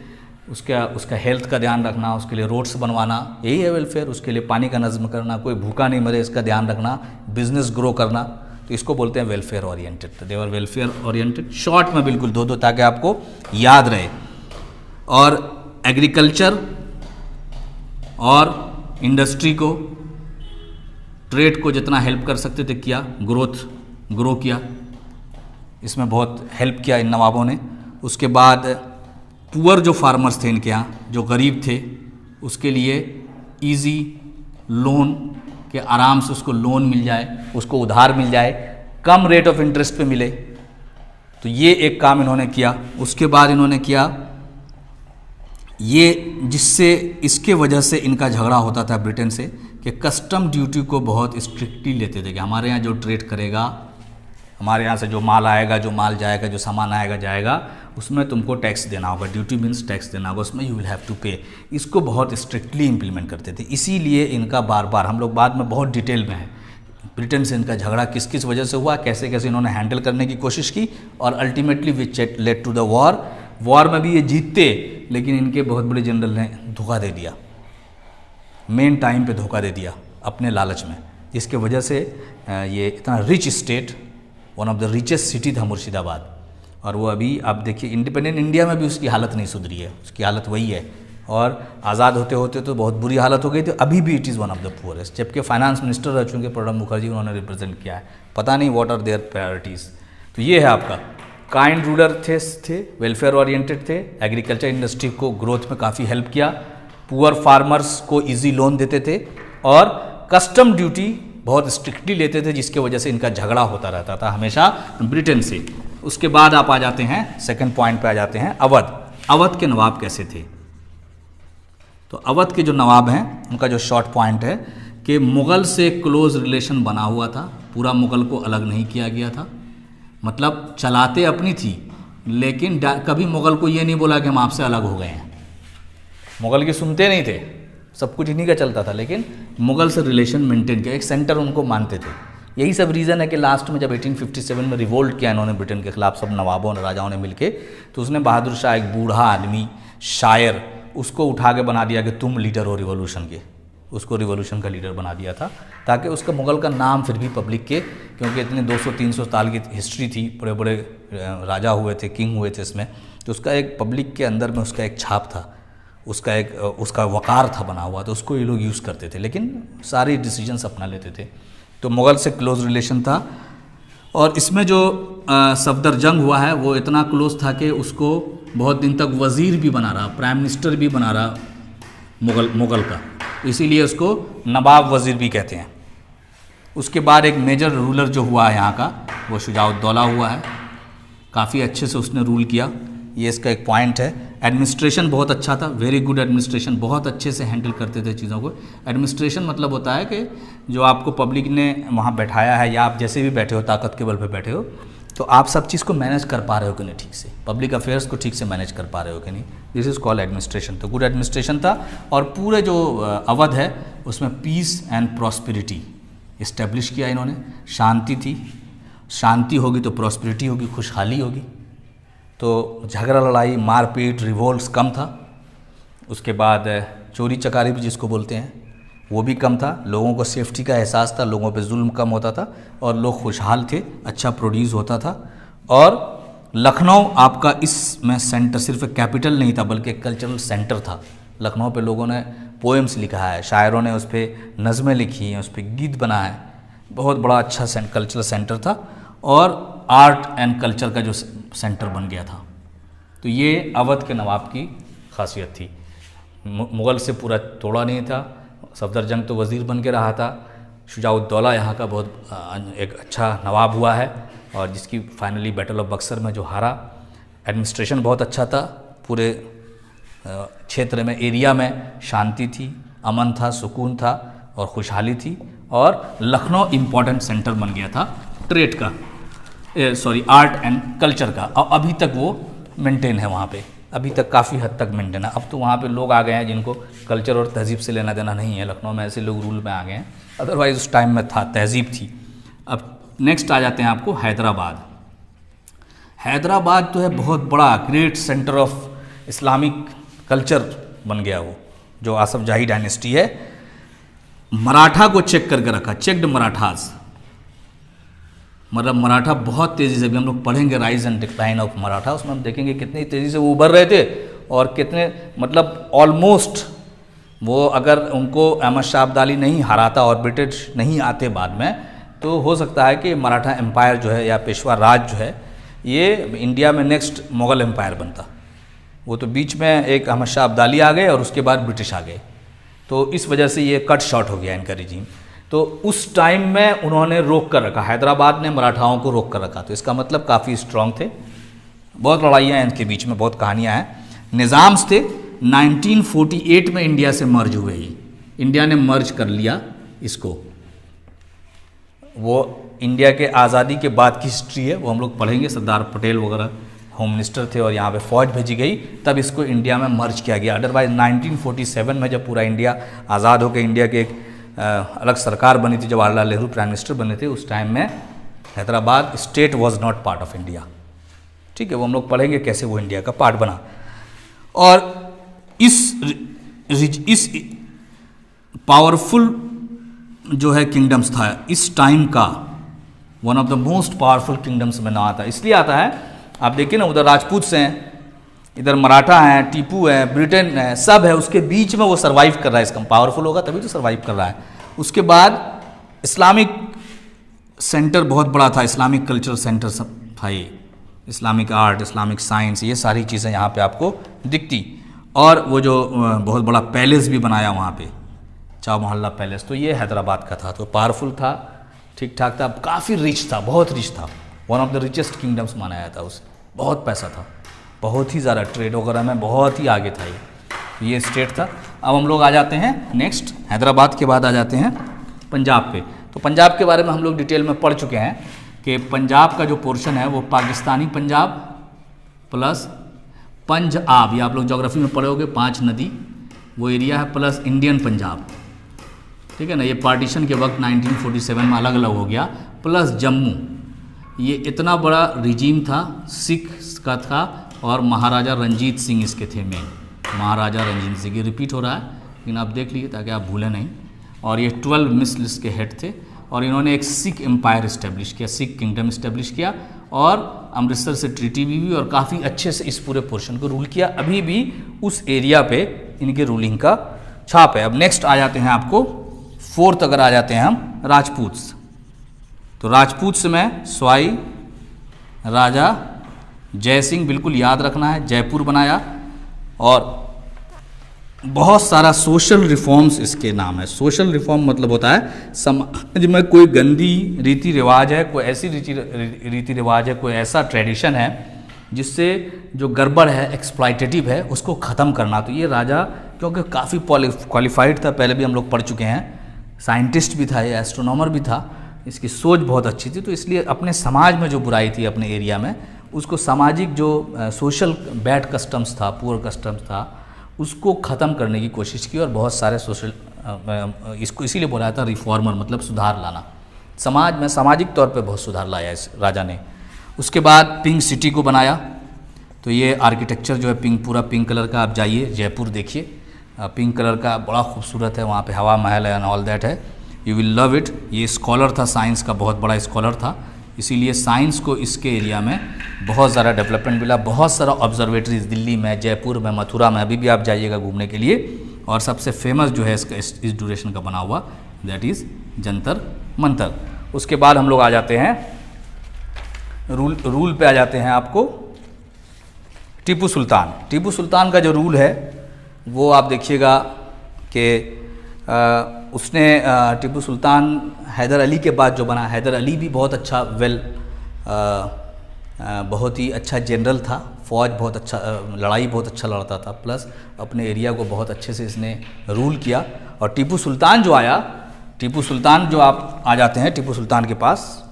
उसका हेल्थ का ध्यान रखना, उसके लिए रोड्स बनवाना, यही है वेलफेयर। उसके लिए पानी का नज़्म करना, कोई भूखा नहीं मरे इसका ध्यान रखना, बिजनेस ग्रो करना, तो इसको बोलते हैं वेलफेयर ओरिएंटेड। तो देवर वेलफेयर ओरिएंटेड शॉर्ट में बिल्कुल 2-2 ताकि आपको याद रहे। और एग्रीकल्चर और इंडस्ट्री को, ट्रेड को जितना हेल्प कर सकते थे किया, ग्रो किया, इसमें बहुत हेल्प किया इन नवाबों ने। उसके बाद पुअर जो फार्मर्स थे इनके यहाँ, जो गरीब थे, उसके लिए इजी लोन के आराम से उसको लोन मिल जाए, उसको उधार मिल जाए, कम रेट ऑफ इंटरेस्ट पे मिले, तो ये एक काम इन्होंने किया। उसके बाद इन्होंने किया ये, जिससे इसके वजह से इनका झगड़ा होता था ब्रिटेन से, कि कस्टम ड्यूटी को बहुत स्ट्रिक्टली लेते थे कि हमारे यहाँ जो ट्रेड करेगा, हमारे यहाँ से जो माल आएगा, जो माल जाएगा, जो सामान आएगा जाएगा, उसमें तुमको टैक्स देना होगा। ड्यूटी मीन्स टैक्स देना होगा, उसमें यू विल हैव टू पे। इसको बहुत स्ट्रिक्टली इम्प्लीमेंट करते थे। इसीलिए इनका बार बार, हम लोग बाद में बहुत डिटेल में है, ब्रिटेन से इनका झगड़ा किस किस वजह से हुआ, कैसे कैसे इन्होंने हैंडल करने की कोशिश की, और ultimately which led to the war. War में भी ये जीतते, लेकिन इनके बहुत बड़े जनरल ने धोखा दे दिया, मेन टाइम पे धोखा दे दिया अपने लालच में, जिसके वजह से ये इतना rich state, one of the richest city था मुर्शिदाबाद, और वो अभी आप देखिए इंडिपेंडेंट इंडिया में भी उसकी हालत नहीं सुधरी है, उसकी हालत वही है। और आज़ाद होते होते तो बहुत बुरी हालत हो गई थी, अभी भी it is one of the poorest. जबकि फाइनेंस मिनिस्टर रह चुके प्रणब मुखर्जी, उन्होंने रिप्रेजेंट किया है, पता नहीं व्हाट आर देयर प्रायोरिटीज़। तो ये है आपका काइंड रूलर थे, वेलफेयर ओरिएंटेड थे, एग्रीकल्चर इंडस्ट्री को ग्रोथ में काफ़ी हेल्प किया, पुअर फार्मर्स को इजी लोन देते थे, और कस्टम ड्यूटी बहुत स्ट्रिक्टली लेते थे, जिसके वजह से इनका झगड़ा होता रहता था हमेशा ब्रिटेन से। उसके बाद आप आ जाते हैं सेकंड पॉइंट पे आ जाते हैं, अवध। अवध के नवाब कैसे थे? तो अवध के जो नवाब हैं उनका जो शॉर्ट पॉइंट है कि मुग़ल से क्लोज रिलेशन बना हुआ था, पूरा मुग़ल को अलग नहीं किया गया था। मतलब चलाते अपनी थी, लेकिन कभी मुग़ल को ये नहीं बोला कि हम आपसे अलग हो गए हैं। मुग़ल के सुनते नहीं थे, सब कुछ इन्हीं का चलता था, लेकिन मुग़ल से रिलेशन मेंटेन किया, एक सेंटर उनको मानते थे। यही सब रीज़न है कि लास्ट में जब 1857 में रिवोल्ट किया इन्होंने ब्रिटेन के ख़िलाफ़, सब नवाबों और राजाओं ने मिलके, तो उसने बहादुर शाह, एक बूढ़ा आदमी, शायर, उसको उठा के बना दिया कि तुम लीडर हो रिवॉल्यूशन के, उसको रिवॉल्यूशन का लीडर बना दिया था, ताकि उसका मुग़ल का नाम फिर भी पब्लिक के, क्योंकि इतने 200-300 साल की हिस्ट्री थी, बड़े बड़े राजा हुए थे, किंग हुए थे इसमें, तो उसका एक पब्लिक के अंदर में उसका एक छाप था, उसका वक़ार था बना हुआ, तो उसको ये लोग यूज़ करते थे, लेकिन सारी डिसीजंस अपना लेते थे। तो मुग़ल से क्लोज रिलेशन था। और इसमें जो सफदर जंग हुआ है वो इतना क्लोज था कि उसको बहुत दिन तक वज़ीर भी बना रहा, प्राइम मिनिस्टर भी बना रहा मुग़ल का, इसीलिए उसको नवाब वज़ीर भी कहते हैं। उसके बाद एक मेजर रूलर जो हुआ है यहाँ का, वो शुजाउद्दौला हुआ है, काफ़ी अच्छे से उसने रूल किया, ये इसका एक पॉइंट है। एडमिनिस्ट्रेशन बहुत अच्छा था, वेरी गुड एडमिनिस्ट्रेशन, बहुत अच्छे से हैंडल करते थे चीज़ों को। एडमिनिस्ट्रेशन मतलब होता है कि जो आपको पब्लिक ने वहाँ बैठाया है, या आप जैसे भी बैठे हो, ताकत के बल पे बैठे हो, तो आप सब चीज़ को मैनेज कर पा रहे हो कि नहीं ठीक से, पब्लिक अफेयर्स को ठीक से मैनेज कर पा रहे हो कि नहीं, दिस इज़ कॉल्ड एडमिनिस्ट्रेशन। तो गुड एडमिनिस्ट्रेशन था। और पूरे जो अवध है उसमें पीस एंड प्रॉस्पेरिटी इस्टेब्लिश किया इन्होंने, शांति थी, शांति होगी तो प्रॉस्पेरिटी होगी, खुशहाली होगी, तो झगड़ा लड़ाई मारपीट रिवोल्ट्स कम था। उसके बाद चोरी चकारी भी जिसको बोलते हैं वो भी कम था, लोगों को सेफ्टी का एहसास था, लोगों पे जुल्म कम होता था और लोग खुशहाल थे, अच्छा प्रोड्यूस होता था। और लखनऊ आपका इसमें सेंटर सिर्फ एक कैपिटल नहीं था बल्कि एक कल्चरल सेंटर था। लखनऊ पे लोगों ने पोएम्स लिखा है, शायरों ने उस पर नज़में लिखी हैं, उस पर गीत बना है, बहुत बड़ा अच्छा कल्चरल सेंटर था और आर्ट एंड कल्चर का जो सेंटर बन गया था। तो ये अवध के नवाब की खासियत थी, मुग़ल से पूरा तोड़ा नहीं था। सफदर जंग तो वज़ीर बन के रहा था, शुजाउद्दौला यहाँ का बहुत एक अच्छा नवाब हुआ है और जिसकी फाइनली बैटल ऑफ बक्सर में जो हारा। एडमिनिस्ट्रेशन बहुत अच्छा था, पूरे क्षेत्र में, एरिया में शांति थी, अमन था, सुकून था और खुशहाली थी। और लखनऊ इम्पॉर्टेंट सेंटर बन गया था ट्रेड का, आर्ट एंड कल्चर का, और अभी तक वो मेंटेन है वहाँ पे, अभी तक काफ़ी हद तक मेंटेन है। अब तो वहाँ पे लोग आ गए हैं जिनको कल्चर और तहज़ीब से लेना देना नहीं है, लखनऊ में ऐसे लोग रूल में आ गए हैं, अदरवाइज़ उस टाइम में था, तहज़ीब थी। अब नेक्स्ट आ जाते हैं आपको हैदराबाद। हैदराबाद तो है बहुत बड़ा great centre of Islamic culture बन गया वो, जो आसफ जाही डायनेस्टी है। मराठा को चेक करके रखा, चेक्ड मराठास, मतलब मराठा बहुत तेज़ी से, भी हम लोग पढ़ेंगे rise and decline of Maratha, उसमें हम देखेंगे कितनी तेज़ी से वो उभर रहे थे और कितने, मतलब ऑलमोस्ट वो, अगर उनको अहमद शाह अब्दाली नहीं हराता और ब्रिटिश नहीं आते बाद में, तो हो सकता है कि मराठा एम्पायर जो है या पेशवा राज जो है ये इंडिया में नेक्स्ट मुग़ल एम्पायर बनता। वो तो बीच में एक अहमद शाह अब्दाली आ गए और उसके बाद ब्रिटिश आ गए, तो इस वजह से ये कट शॉर्ट हो गया इनका रिजीम। तो उस टाइम में उन्होंने रोक कर रखा, हैदराबाद ने मराठाओं को रोक कर रखा, तो इसका मतलब काफ़ी स्ट्रांग थे। बहुत लड़ाइयाँ हैं इनके बीच में, बहुत कहानियाँ हैं। निज़ाम्स थे, 1948 में इंडिया से मर्ज हुए, ही इंडिया ने मर्ज कर लिया इसको। वो इंडिया के आज़ादी के बाद की हिस्ट्री है, वो हम लोग पढ़ेंगे। सरदार पटेल वगैरह होम मिनिस्टर थे और यहाँ पे फ़ौज भेजी गई, तब इसको इंडिया में मर्ज किया गया। अदरवाइज 1947 में जब पूरा इंडिया आज़ाद होकर इंडिया के एक अलग सरकार बनी थी, जवाहरलाल नेहरू प्राइम मिनिस्टर बने थे, उस टाइम में Hyderabad state was not part of India. ठीक है, वो हम लोग पढ़ेंगे कैसे वो इंडिया का पार्ट बना। और इस पावरफुल जो है किंगडम्स था इस टाइम का, one of the most powerful kingdoms में ना आता, इसलिए आता है, आप देखिए ना, उधर राजपूत हैं, इधर मराठा हैं, टीपू है, ब्रिटेन है, सब है, उसके बीच में वो सर्वाइव कर रहा है। इसका पावरफुल होगा तभी तो सर्वाइव कर रहा है। उसके बाद इस्लामिक सेंटर बहुत बड़ा था, इस्लामिक कल्चर सेंटर सब था, ये इस्लामिक आर्ट, इस्लामिक साइंस, ये सारी चीज़ें यहाँ पे आपको दिखती। और वो जो बहुत बड़ा पैलेस भी बनाया वहाँ पे, चाव मोहल्ला पैलेस, तो ये हैदराबाद का था, तो पावरफुल था, ठीक ठाक था, काफ़ी रिच था, बहुत रिच था, one of the richest kingdoms माना जाता है उसे, बहुत पैसा था, बहुत ही ज़्यादा ट्रेड वगैरह में बहुत ही आगे था ये स्टेट था। अब हम लोग आ जाते हैं नेक्स्ट, हैदराबाद के बाद आ जाते हैं पंजाब पे। तो पंजाब के बारे में हम लोग डिटेल में पढ़ चुके हैं। कि पंजाब का जो पोर्शन है वो पाकिस्तानी पंजाब प्लस पंजाब, ये आप लोग ज्योग्राफी में पढ़े होगे, 5 नदी वो एरिया है, प्लस इंडियन पंजाब, ठीक है ना। ये पार्टीशन के वक्त 1947 में अलग अलग हो गया, प्लस जम्मू। ये इतना बड़ा रिजीम था, सिख का था, और महाराजा रंजीत सिंह इसके थे मेन, महाराजा रंजीत सिंह। ये रिपीट हो रहा है लेकिन आप देख लीजिए ताकि आप भूलें नहीं। और ये 12 मिस्ल्स के हेड थे, और इन्होंने एक सिख एम्पायर इस्टेब्लिश किया, सिख किंगडम इस्टेब्लिश किया, और अमृतसर से ट्रीटी भी हुई, और काफ़ी अच्छे से इस पूरे पोर्शन को रूल किया। अभी भी उस एरिया पे इनके रूलिंग का छाप है। अब नेक्स्ट आ जाते हैं आपको 4th, अगर आ जाते हैं हम राजपूत्स, तो राजपूत्स में स्वाई राजा जय सिंह, बिल्कुल याद रखना है, जयपुर बनाया, और बहुत सारा सोशल रिफॉर्म्स इसके नाम है। सोशल रिफॉर्म मतलब होता है समाज में कोई गंदी रीति रिवाज है, कोई ऐसी रीति रिवाज है, कोई ऐसा ट्रेडिशन है जिससे जो गड़बड़ है, एक्सप्लॉयटेटिव है, उसको ख़त्म करना। तो ये राजा क्योंकि काफ़ी क्वालिफाइड था, पहले भी हम लोग पढ़ चुके हैं, साइंटिस्ट भी था, ये एस्ट्रोनॉमर भी था, इसकी सोच बहुत अच्छी थी, तो इसलिए अपने समाज में जो बुराई थी अपने एरिया में, उसको सामाजिक जो सोशल बैड कस्टम्स था, पुअर कस्टम्स था, उसको ख़त्म करने की कोशिश की, और बहुत सारे सोशल इसको इसीलिए बोला था रिफॉर्मर, मतलब सुधार लाना समाज में, सामाजिक तौर पे बहुत सुधार लाया इस राजा ने। उसके बाद पिंक सिटी को बनाया, तो ये आर्किटेक्चर जो है पिंक, पूरा पिंक कलर का, आप जाइए जयपुर देखिए, पिंक कलर का बड़ा खूबसूरत है, वहाँ पे हवा महल है एंड ऑल दैट है, यू विल लव इट। ये स्कॉलर था, साइंस का बहुत बड़ा स्कॉलर था, इसीलिए साइंस को इसके एरिया में बहुत ज़्यादा डेवलपमेंट मिला। बहुत सारा ऑब्जर्वेटरीज दिल्ली में, जयपुर में, मथुरा में, अभी भी आप जाइएगा घूमने के लिए। और सबसे फेमस जो है इसका इस ड्यूरेशन का बना हुआ, दैट इज़ जंतर मंतर। उसके बाद हम लोग आ जाते हैं रूल पे आ जाते हैं आपको टीपू सुल्तान। टीपू सुल्तान का जो रूल है वो आप देखिएगा कि उसने टीपू सुल्तान हैदर अली के बाद जो बना, हैदर अली भी बहुत अच्छा बहुत ही अच्छा जनरल था, फौज बहुत अच्छा, लड़ाई बहुत अच्छा लड़ता था, प्लस अपने एरिया को बहुत अच्छे से इसने रूल किया। और टीपू सुल्तान जो आया, टीपू सुल्तान जो आप आ जाते हैं टीपू सुल्तान के पास,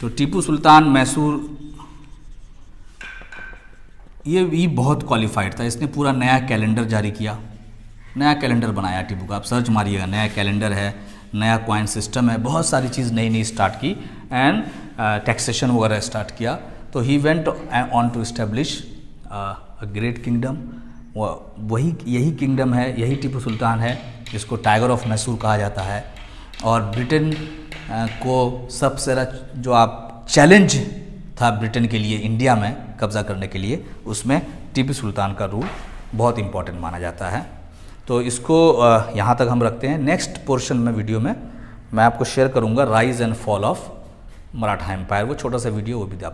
तो टीपू सुल्तान मैसूर ये भी बहुत क्वालिफाइड था, इसने पूरा नया कैलेंडर जारी किया, नया कैलेंडर बनाया टीपू का, आप सर्च मारिएगा, नया कैलेंडर है, नया कॉइन सिस्टम है, बहुत सारी चीज़ नई नई स्टार्ट की, एंड टैक्सेशन वगैरह स्टार्ट किया। तो he went on to establish a great kingdom, यही किंगडम है, यही टीपू सुल्तान है, जिसको टाइगर ऑफ मैसूर कहा जाता है। और ब्रिटेन को सबसे ज़्यादा जो आप चैलेंज था ब्रिटेन के लिए इंडिया में कब्ज़ा करने के लिए, उसमें टीपू सुल्तान का रूल बहुत इंपॉर्टेंट माना जाता है। तो इसको यहाँ तक हम रखते हैं। नेक्स्ट पोर्शन में वीडियो में मैं आपको शेयर करूँगा rise and fall of Maratha empire, वो छोटा सा वीडियो वो भी आप